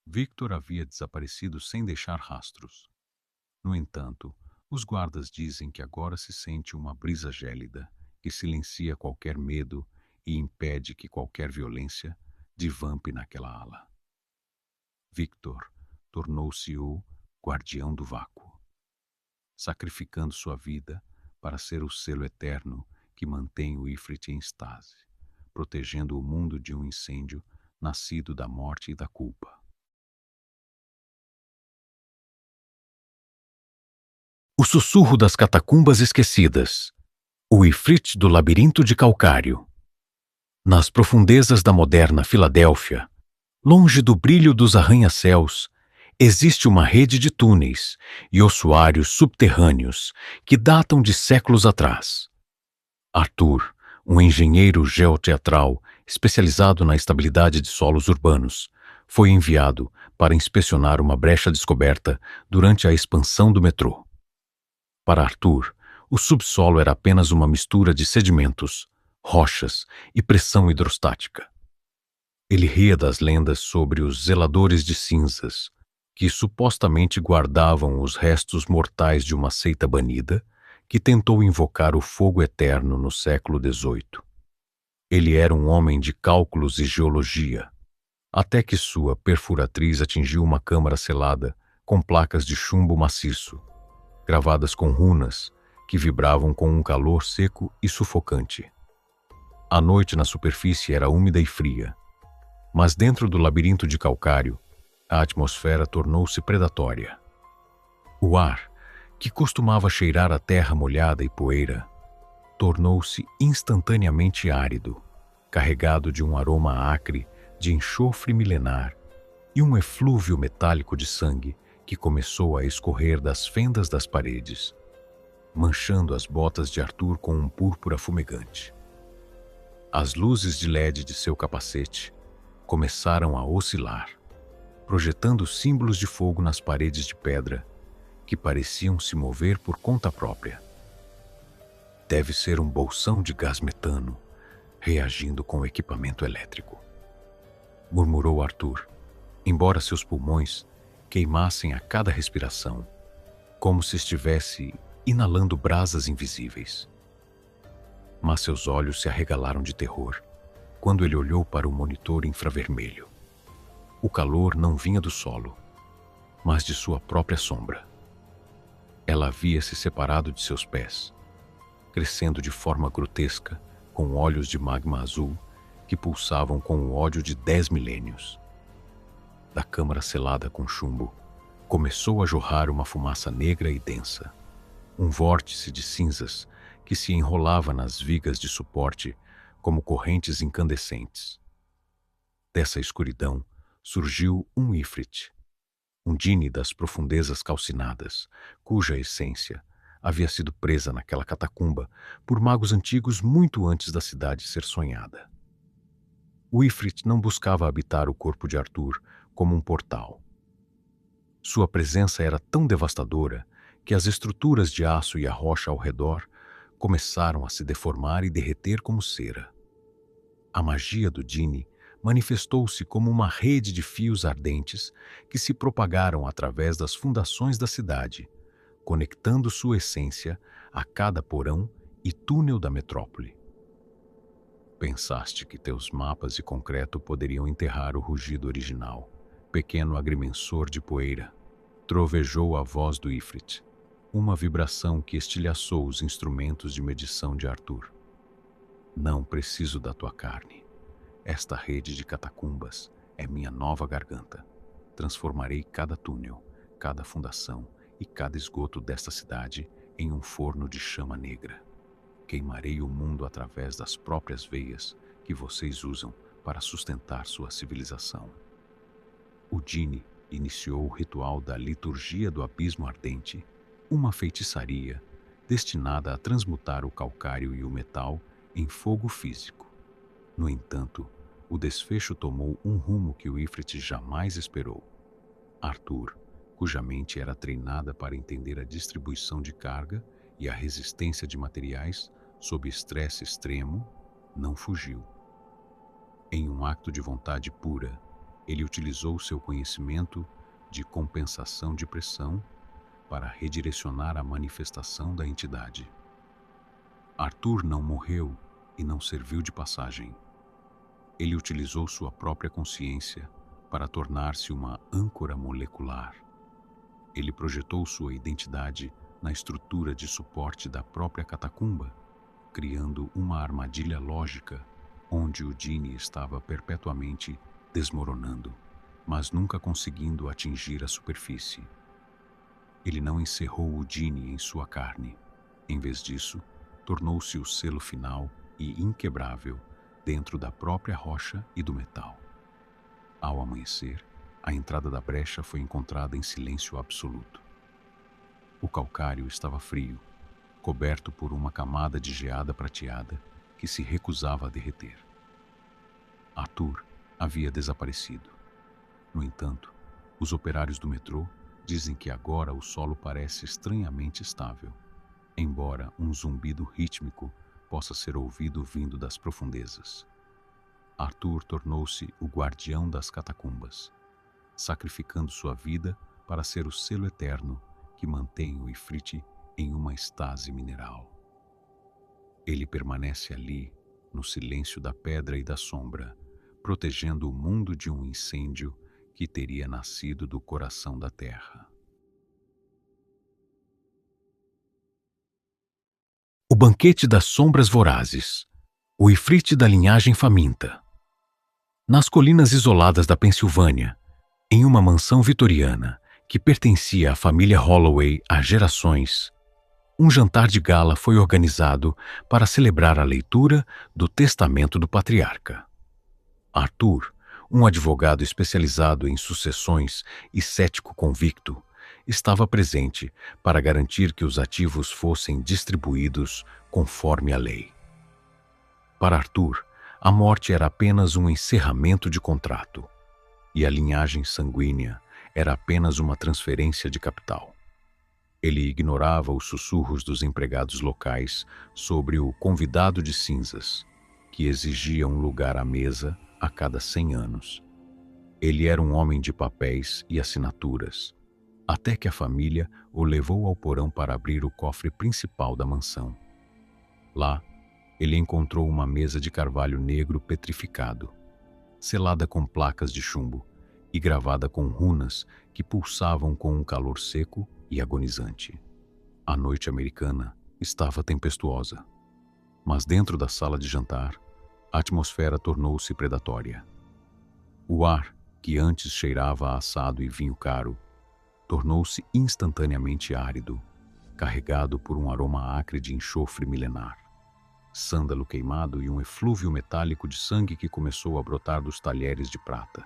A: Victor havia desaparecido sem deixar rastros. No entanto, os guardas dizem que agora se sente uma brisa gélida que silencia qualquer medo e impede que qualquer violência divampe naquela ala. Victor tornou-se o guardião do vácuo, sacrificando sua vida para ser o selo eterno que mantém o Ifrit em estase, protegendo o mundo de um incêndio nascido da morte e da culpa. O sussurro das catacumbas esquecidas. O Ifrit do labirinto de calcário. Nas profundezas da moderna Filadélfia, longe do brilho dos arranha-céus, existe uma rede de túneis e ossuários subterrâneos que datam de séculos atrás. Arthur, um engenheiro geoteatral especializado na estabilidade de solos urbanos, foi enviado para inspecionar uma brecha descoberta durante a expansão do metrô. Para Arthur, o subsolo era apenas uma mistura de sedimentos, rochas e pressão hidrostática. Ele ria das lendas sobre os zeladores de cinzas, que supostamente guardavam os restos mortais de uma seita banida que tentou invocar o fogo eterno no século XVIII. Ele era um homem de cálculos e geologia, até que sua perfuratriz atingiu uma câmara selada com placas de chumbo maciço, gravadas com runas que vibravam com um calor seco e sufocante. A noite na superfície era úmida e fria, mas dentro do labirinto de calcário, a atmosfera tornou-se predatória. O ar, que costumava cheirar a terra molhada e poeira, tornou-se instantaneamente árido, carregado de um aroma acre de enxofre milenar e um eflúvio metálico de sangue que começou a escorrer das fendas das paredes, manchando as botas de Arthur com um púrpura fumegante. As luzes de LED de seu capacete começaram a oscilar. projetando símbolos de fogo nas paredes de pedra que pareciam se mover por conta própria. Deve ser um bolsão de gás metano reagindo com o equipamento elétrico, murmurou Arthur, embora seus pulmões queimassem a cada respiração, como se estivesse inalando brasas invisíveis. Mas seus olhos se arregalaram de terror quando ele olhou para o monitor infravermelho. O calor não vinha do solo, mas de sua própria sombra. Ela havia se separado de seus pés, crescendo de forma grotesca, com olhos de magma azul que pulsavam com o ódio de 10 milênios. Da câmara selada com chumbo, começou a jorrar uma fumaça negra e densa, um vórtice de cinzas que se enrolava nas vigas de suporte como correntes incandescentes. Dessa escuridão surgiu um Ifrit, um Djinni das profundezas calcinadas, cuja essência havia sido presa naquela catacumba por magos antigos muito antes da cidade ser sonhada. O Ifrit não buscava habitar o corpo de Arthur como um portal. Sua presença era tão devastadora que as estruturas de aço e a rocha ao redor começaram a se deformar e derreter como cera. A magia do Djinni manifestou-se como uma rede de fios ardentes que se propagaram através das fundações da cidade, conectando sua essência a cada porão e túnel da metrópole. Pensaste que teus mapas de concreto poderiam enterrar o rugido original, pequeno agrimensor de poeira, trovejou a voz do Ifrit, uma vibração que estilhaçou os instrumentos de medição de Arthur. Não preciso da tua carne. Esta rede de catacumbas é minha nova garganta. Transformarei cada túnel, cada fundação e cada esgoto desta cidade em um forno de chama negra. Queimarei o mundo através das próprias veias que vocês usam para sustentar sua civilização. O Djinni iniciou o ritual da liturgia do abismo ardente, uma feitiçaria destinada a transmutar o calcário e o metal em fogo físico. No entanto, o desfecho tomou um rumo que o Ifrit jamais esperou. Arthur, cuja mente era treinada para entender a distribuição de carga e a resistência de materiais sob estresse extremo, não fugiu. Em um acto de vontade pura, ele utilizou seu conhecimento de compensação de pressão para redirecionar a manifestação da entidade. Arthur não morreu e não serviu de passagem. Ele utilizou sua própria consciência para tornar-se uma âncora molecular. Ele projetou sua identidade na estrutura de suporte da própria catacumba, criando uma armadilha lógica onde o Djinni estava perpetuamente desmoronando, mas nunca conseguindo atingir a superfície. Ele não encerrou o Djinni em sua carne. Em vez disso, tornou-se o selo final e inquebrável dentro da própria rocha e do metal. Ao amanhecer, a entrada da brecha foi encontrada em silêncio absoluto. O calcário estava frio, coberto por uma camada de geada prateada que se recusava a derreter. Arthur havia desaparecido. No entanto, os operários do metrô dizem que agora o solo parece estranhamente estável, embora um zumbido rítmico possa ser ouvido vindo das profundezas. Arthur tornou-se o guardião das catacumbas, sacrificando sua vida para ser o selo eterno que mantém o Ifrit em uma estase mineral. Ele permanece ali, no silêncio da pedra e da sombra, protegendo o mundo de um incêndio que teria nascido do coração da terra. O banquete das sombras vorazes, o Ifrit da linhagem faminta. Nas colinas isoladas da Pensilvânia, em uma mansão vitoriana que pertencia à família Holloway há gerações, um jantar de gala foi organizado para celebrar a leitura do Testamento do Patriarca. Arthur, um advogado especializado em sucessões e cético convicto, estava presente para garantir que os ativos fossem distribuídos conforme a lei. Para Arthur, a morte era apenas um encerramento de contrato, e a linhagem sanguínea era apenas uma transferência de capital. Ele ignorava os sussurros dos empregados locais sobre o convidado de cinzas, que exigia um lugar à mesa a cada 100 anos. Ele era um homem de papéis e assinaturas, até que a família o levou ao porão para abrir o cofre principal da mansão. Lá, ele encontrou uma mesa de carvalho negro petrificado, selada com placas de chumbo e gravada com runas que pulsavam com um calor seco e agonizante. A noite americana estava tempestuosa, mas dentro da sala de jantar, a atmosfera tornou-se predatória. O ar, que antes cheirava a assado e vinho caro, tornou-se instantaneamente árido, carregado por um aroma acre de enxofre milenar, sândalo queimado e um eflúvio metálico de sangue que começou a brotar dos talheres de prata,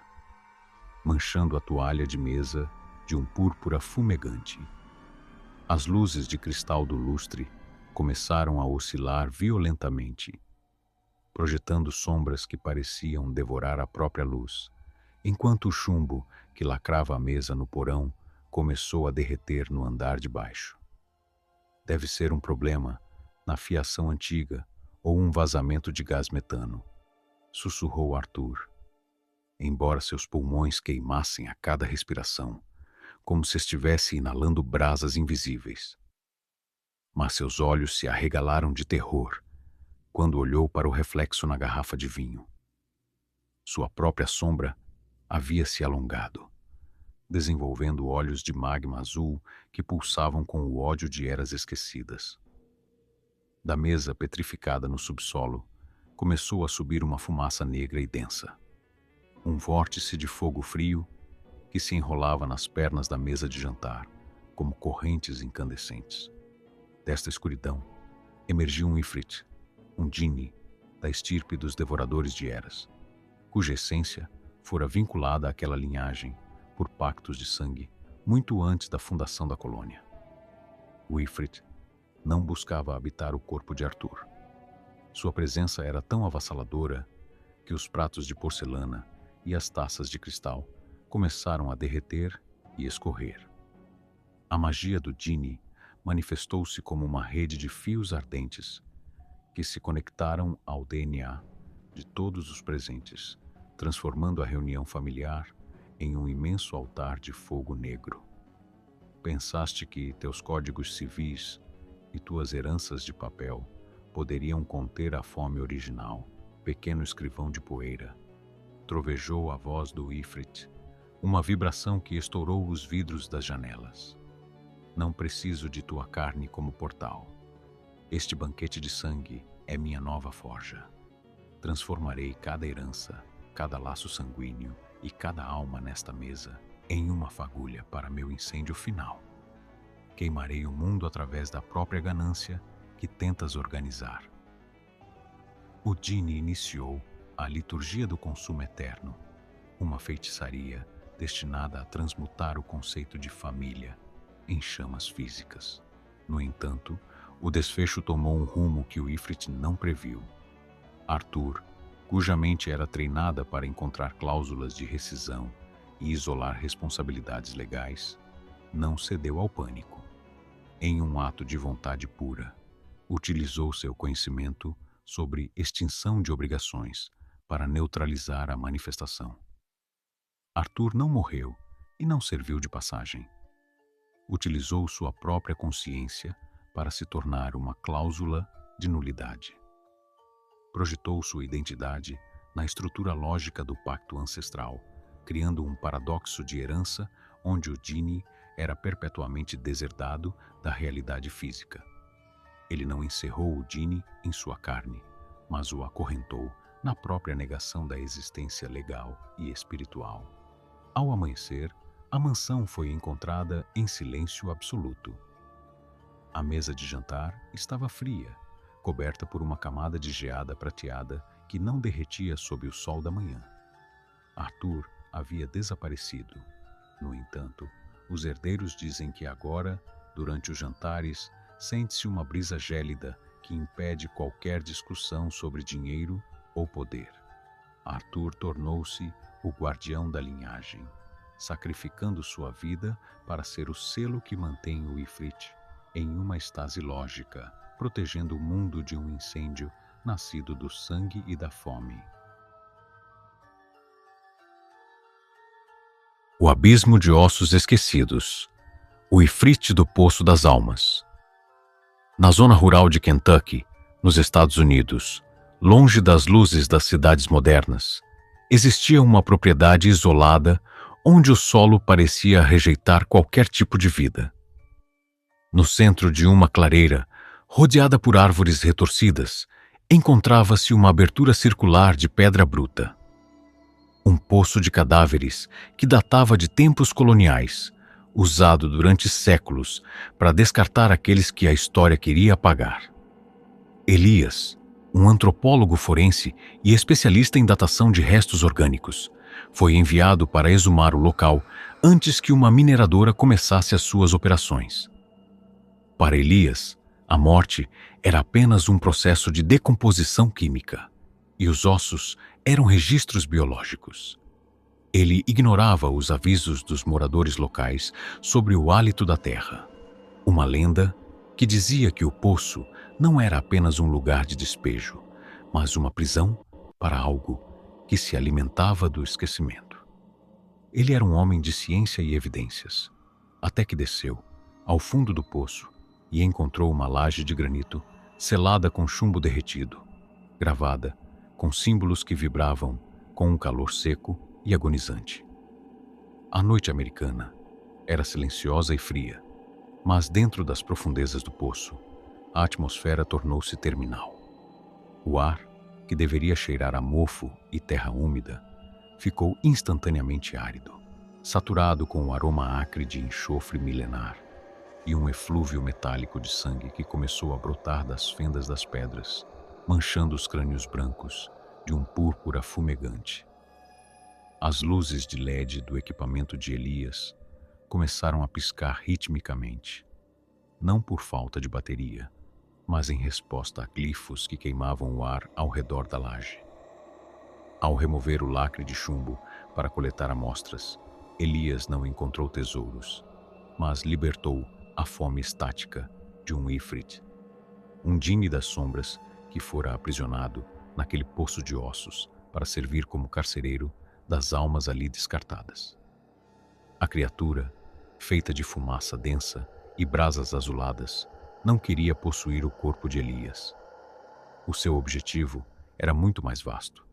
A: manchando a toalha de mesa de um púrpura fumegante. As luzes de cristal do lustre começaram a oscilar violentamente, projetando sombras que pareciam devorar a própria luz, enquanto o chumbo que lacrava a mesa no porão começou a derreter no andar de baixo. Deve ser um problema na fiação antiga ou um vazamento de gás metano, sussurrou Arthur, embora seus pulmões queimassem a cada respiração, como se estivesse inalando brasas invisíveis. Mas seus olhos se arregalaram de terror quando olhou para o reflexo na garrafa de vinho. Sua própria sombra havia se alongado, desenvolvendo olhos de magma azul que pulsavam com o ódio de eras esquecidas. Da mesa petrificada no subsolo, começou a subir uma fumaça negra e densa. Um vórtice de fogo frio que se enrolava nas pernas da mesa de jantar, como correntes incandescentes. Desta escuridão, emergiu um Ifrit, um Djinni, da estirpe dos devoradores de eras, cuja essência fora vinculada àquela linhagem por pactos de sangue muito antes da fundação da colônia. O Ifrit não buscava habitar o corpo de Arthur. Sua presença era tão avassaladora que os pratos de porcelana e as taças de cristal começaram a derreter e escorrer. A magia do Djinni manifestou-se como uma rede de fios ardentes que se conectaram ao DNA de todos os presentes, transformando a reunião familiar em um imenso altar de fogo negro. Pensaste que teus códigos civis e tuas heranças de papel poderiam conter a fome original, pequeno escrivão de poeira. Trovejou a voz do Ifrit, uma vibração que estourou os vidros das janelas. Não preciso de tua carne como portal. Este banquete de sangue é minha nova forja. Transformarei cada herança, cada laço sanguíneo e cada alma nesta mesa em uma fagulha para meu incêndio final. Queimarei o mundo através da própria ganância que tentas organizar. O Djinni iniciou a liturgia do consumo eterno, uma feitiçaria destinada a transmutar o conceito de família em chamas físicas. No entanto, o desfecho tomou um rumo que o Ifrit não previu. Arthur, cuja mente era treinada para encontrar cláusulas de rescisão e isolar responsabilidades legais, não cedeu ao pânico. Em um ato de vontade pura, utilizou seu conhecimento sobre extinção de obrigações para neutralizar a manifestação. Arthur não morreu e não serviu de passagem. Utilizou sua própria consciência para se tornar uma cláusula de nulidade. Projetou sua identidade na estrutura lógica do pacto ancestral, criando um paradoxo de herança onde o Djinni era perpetuamente deserdado da realidade física. Ele não encerrou o Djinni em sua carne, mas o acorrentou na própria negação da existência legal e espiritual. Ao amanhecer, a mansão foi encontrada em silêncio absoluto. A mesa de jantar estava fria, coberta por uma camada de geada prateada que não derretia sob o sol da manhã. Arthur havia desaparecido. No entanto, os herdeiros dizem que agora, durante os jantares, sente-se uma brisa gélida que impede qualquer discussão sobre dinheiro ou poder. Arthur tornou-se o guardião da linhagem, sacrificando sua vida para ser o selo que mantém o Ifrit em uma estase lógica, protegendo o mundo de um incêndio nascido do sangue e da fome. O abismo de ossos esquecidos. O Ifrit do Poço das Almas. Na zona rural de Kentucky, nos Estados Unidos, longe das luzes das cidades modernas, existia uma propriedade isolada onde o solo parecia rejeitar qualquer tipo de vida. No centro de uma clareira, rodeada por árvores retorcidas, encontrava-se uma abertura circular de pedra bruta. Um poço de cadáveres que datava de tempos coloniais, usado durante séculos para descartar aqueles que a história queria apagar. Elias, um antropólogo forense e especialista em datação de restos orgânicos, foi enviado para exumar o local antes que uma mineradora começasse as suas operações. Para Elias, a morte era apenas um processo de decomposição química, e os ossos eram registros biológicos. Ele ignorava os avisos dos moradores locais sobre o hálito da terra, uma lenda que dizia que o poço não era apenas um lugar de despejo, mas uma prisão para algo que se alimentava do esquecimento. Ele era um homem de ciência e evidências, até que desceu ao fundo do poço e encontrou uma laje de granito selada com chumbo derretido, gravada com símbolos que vibravam com um calor seco e agonizante. A noite americana era silenciosa e fria, mas dentro das profundezas do poço, a atmosfera tornou-se terminal. O ar, que deveria cheirar a mofo e terra úmida, ficou instantaneamente árido, saturado com o aroma acre de enxofre milenar e um eflúvio metálico de sangue que começou a brotar das fendas das pedras, manchando os crânios brancos de um púrpura fumegante. As luzes de LED do equipamento de Elias começaram a piscar ritmicamente, não por falta de bateria, mas em resposta a glifos que queimavam o ar ao redor da laje. Ao remover o lacre de chumbo para coletar amostras, Elias não encontrou tesouros, mas libertou a fome estática de um Ifrit, um djinni das sombras que fora aprisionado naquele poço de ossos para servir como carcereiro das almas ali descartadas. A criatura, feita de fumaça densa e brasas azuladas, não queria possuir o corpo de Elias. O seu objetivo era muito mais vasto.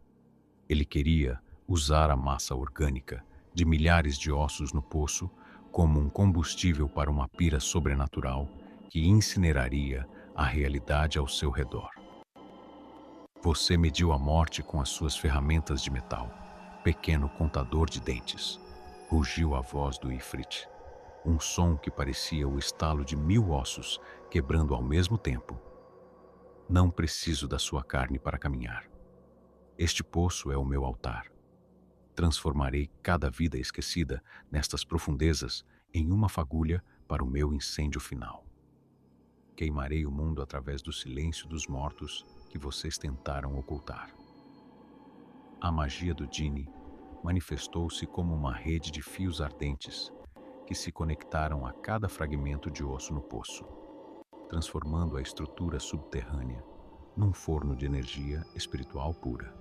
A: Ele queria usar a massa orgânica de milhares de ossos no poço como um combustível para uma pira sobrenatural que incineraria a realidade ao seu redor. Você mediu a morte com as suas ferramentas de metal, pequeno contador de dentes. Rugiu a voz do Ifrit, um som que parecia o estalo de 1000 ossos quebrando ao mesmo tempo. Não preciso da sua carne para caminhar. Este poço é o meu altar. Transformarei cada vida esquecida nestas profundezas em uma fagulha para o meu incêndio final. Queimarei o mundo através do silêncio dos mortos que vocês tentaram ocultar. A magia do djinni manifestou-se como uma rede de fios ardentes que se conectaram a cada fragmento de osso no poço, transformando a estrutura subterrânea num forno de energia espiritual pura.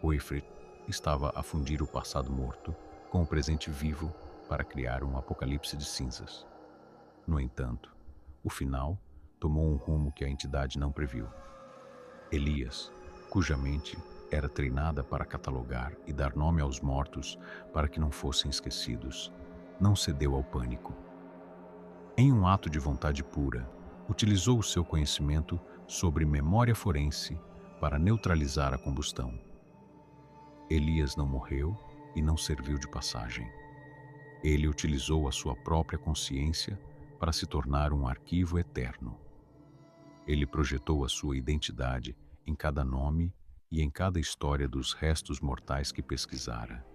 A: O Ifrit estava a fundir o passado morto com o presente vivo para criar um apocalipse de cinzas. No entanto, o final tomou um rumo que a entidade não previu. Elias, cuja mente era treinada para catalogar e dar nome aos mortos para que não fossem esquecidos, não cedeu ao pânico. Em um ato de vontade pura, utilizou o seu conhecimento sobre memória forense para neutralizar a combustão. Elias não morreu e não serviu de passagem. Ele utilizou a sua própria consciência para se tornar um arquivo eterno. Ele projetou a sua identidade em cada nome e em cada história dos restos mortais que pesquisara,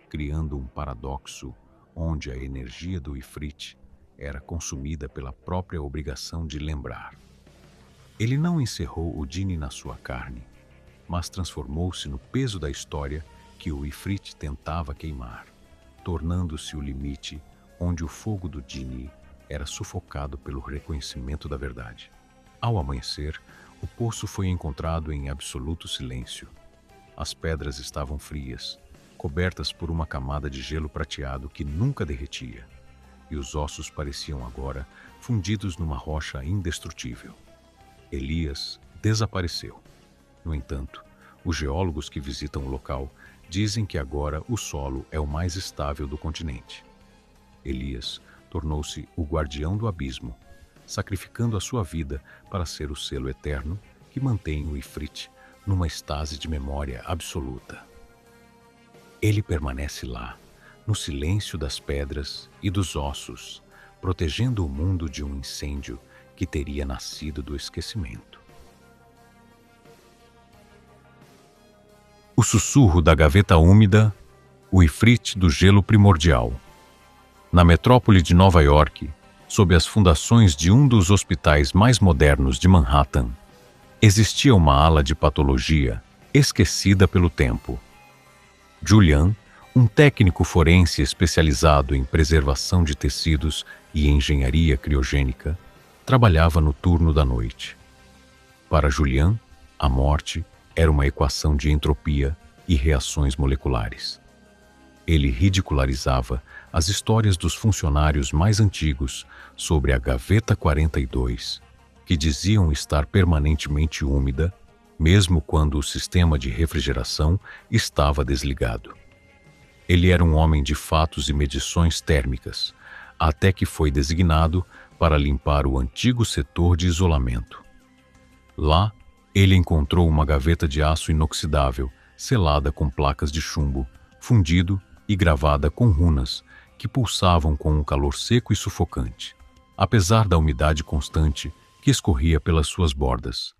A: criando um paradoxo onde a energia do Ifrit era consumida pela própria obrigação de lembrar. Ele não encerrou o djinni na sua carne, mas transformou-se no peso da história que o Ifrit tentava queimar, tornando-se o limite onde o fogo do Djinni era sufocado pelo reconhecimento da verdade. Ao amanhecer, o poço foi encontrado em absoluto silêncio. As pedras estavam frias, cobertas por uma camada de gelo prateado que nunca derretia, e os ossos pareciam agora fundidos numa rocha indestrutível. Elias desapareceu. No entanto, os geólogos que visitam o local dizem que agora o solo é o mais estável do continente. Elias tornou-se o guardião do abismo, sacrificando a sua vida para ser o selo eterno que mantém o Ifrit numa estase de memória absoluta. Ele permanece lá, no silêncio das pedras e dos ossos, protegendo o mundo de um incêndio que teria nascido do esquecimento. O sussurro da gaveta úmida, o Ifrit do gelo primordial. Na metrópole de Nova York, sob as fundações de um dos hospitais mais modernos de Manhattan, existia uma ala de patologia esquecida pelo tempo. Julian, um técnico forense especializado em preservação de tecidos e engenharia criogênica, trabalhava no turno da noite. Para Julian, a morte era uma equação de entropia e reações moleculares. Ele ridicularizava as histórias dos funcionários mais antigos sobre a Gaveta 42, que diziam estar permanentemente úmida, mesmo quando o sistema de refrigeração estava desligado. Ele era um homem de fatos e medições térmicas, até que foi designado para limpar o antigo setor de isolamento. Lá, ele encontrou uma gaveta de aço inoxidável, selada com placas de chumbo, fundido e gravada com runas que pulsavam com um calor seco e sufocante, apesar da umidade constante que escorria pelas suas bordas.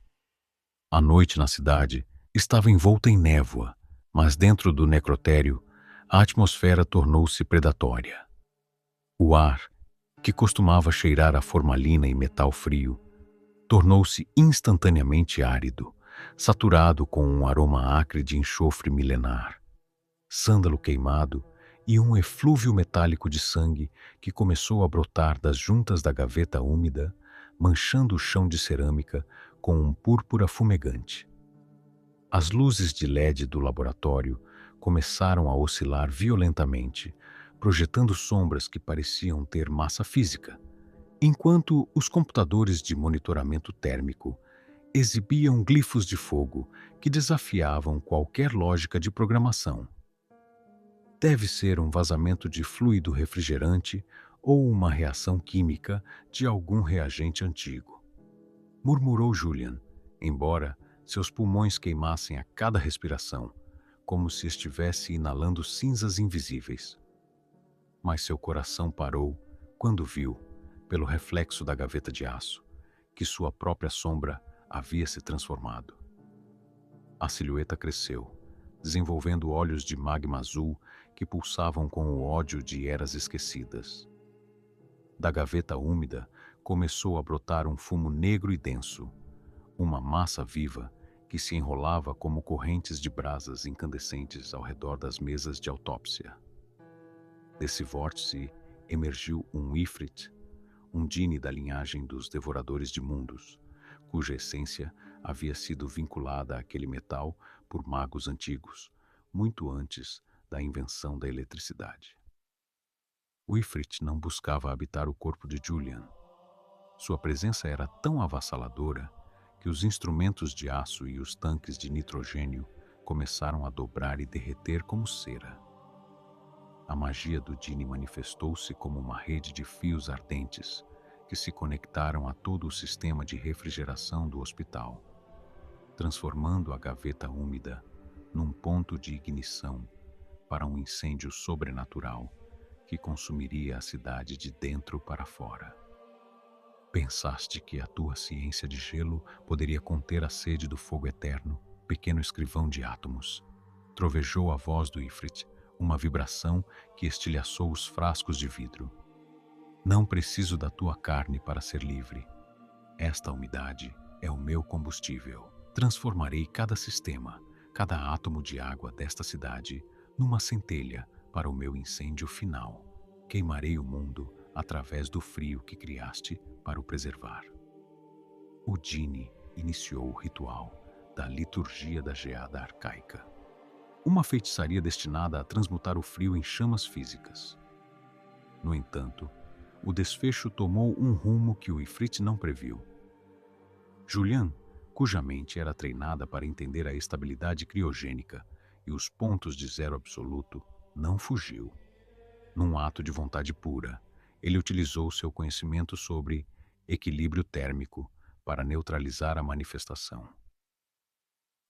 A: A noite na cidade estava envolta em névoa, mas dentro do necrotério, a atmosfera tornou-se predatória. O ar, que costumava cheirar a formalina e metal frio, tornou-se instantaneamente árido, saturado com um aroma acre de enxofre milenar, sândalo queimado e um eflúvio metálico de sangue que começou a brotar das juntas da gaveta úmida, manchando o chão de cerâmica com um púrpura fumegante. As luzes de LED do laboratório começaram a oscilar violentamente, projetando sombras que pareciam ter massa física, enquanto os computadores de monitoramento térmico exibiam glifos de fogo que desafiavam qualquer lógica de programação. Deve ser um vazamento de fluido refrigerante ou uma reação química de algum reagente antigo, murmurou Julian, embora seus pulmões queimassem a cada respiração, como se estivesse inalando cinzas invisíveis. Mas seu coração parou quando viu, pelo reflexo da gaveta de aço, que sua própria sombra havia se transformado. A silhueta cresceu, desenvolvendo olhos de magma azul que pulsavam com o ódio de eras esquecidas. Da gaveta úmida começou a brotar um fumo negro e denso, uma massa viva que se enrolava como correntes de brasas incandescentes ao redor das mesas de autópsia. Desse vórtice emergiu um Ifrit, um Djinni da linhagem dos devoradores de mundos, cuja essência havia sido vinculada àquele metal por magos antigos, muito antes da invenção da eletricidade. O Ifrit não buscava habitar o corpo de Julian. Sua presença era tão avassaladora que os instrumentos de aço e os tanques de nitrogênio começaram a dobrar e derreter como cera. A magia do Djinni manifestou-se como uma rede de fios ardentes que se conectaram a todo o sistema de refrigeração do hospital, transformando a gaveta úmida num ponto de ignição para um incêndio sobrenatural que consumiria a cidade de dentro para fora. Pensaste que a tua ciência de gelo poderia conter a sede do fogo eterno, pequeno escrivão de átomos. Trovejou a voz do Ifrit, uma vibração que estilhaçou os frascos de vidro. Não preciso da tua carne para ser livre. Esta umidade é o meu combustível. Transformarei cada sistema, cada átomo de água desta cidade numa centelha para o meu incêndio final. Queimarei o mundo através do frio que criaste para o preservar. O Genie iniciou o ritual da liturgia da geada arcaica, uma feitiçaria destinada a transmutar o frio em chamas físicas. No entanto, o desfecho tomou um rumo que o Ifrit não previu. Julian, cuja mente era treinada para entender a estabilidade criogênica e os pontos de zero absoluto, não fugiu. Num ato de vontade pura, ele utilizou seu conhecimento sobre equilíbrio térmico para neutralizar a manifestação.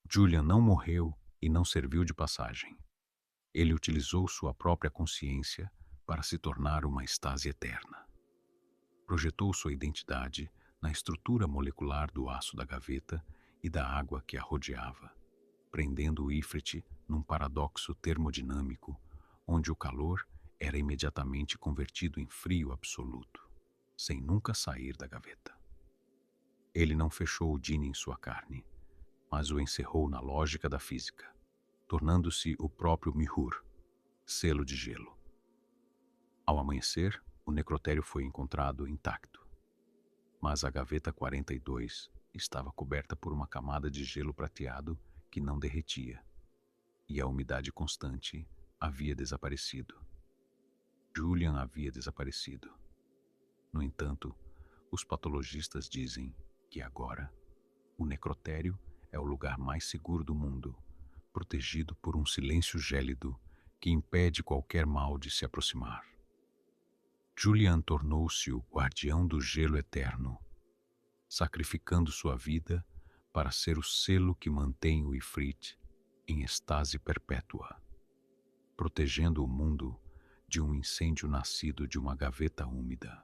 A: Julian não morreu e não serviu de passagem. Ele utilizou sua própria consciência para se tornar uma estase eterna. Projetou sua identidade na estrutura molecular do aço da gaveta e da água que a rodeava, prendendo o Ifrit num paradoxo termodinâmico, onde o calor era imediatamente convertido em frio absoluto, sem nunca sair da gaveta. Ele não fechou o Genie em sua carne, mas o encerrou na lógica da física, tornando-se o próprio Mihur, selo de gelo. Ao amanhecer, o necrotério foi encontrado intacto, mas a gaveta 42 estava coberta por uma camada de gelo prateado que não derretia, e a umidade constante havia desaparecido. Julian havia desaparecido. No entanto, os patologistas dizem que agora o necrotério é o lugar mais seguro do mundo, protegido por um silêncio gélido que impede qualquer mal de se aproximar. Julian tornou-se o guardião do gelo eterno, sacrificando sua vida para ser o selo que mantém o Ifrit em estase perpétua, protegendo o mundo de um incêndio nascido de uma gaveta úmida.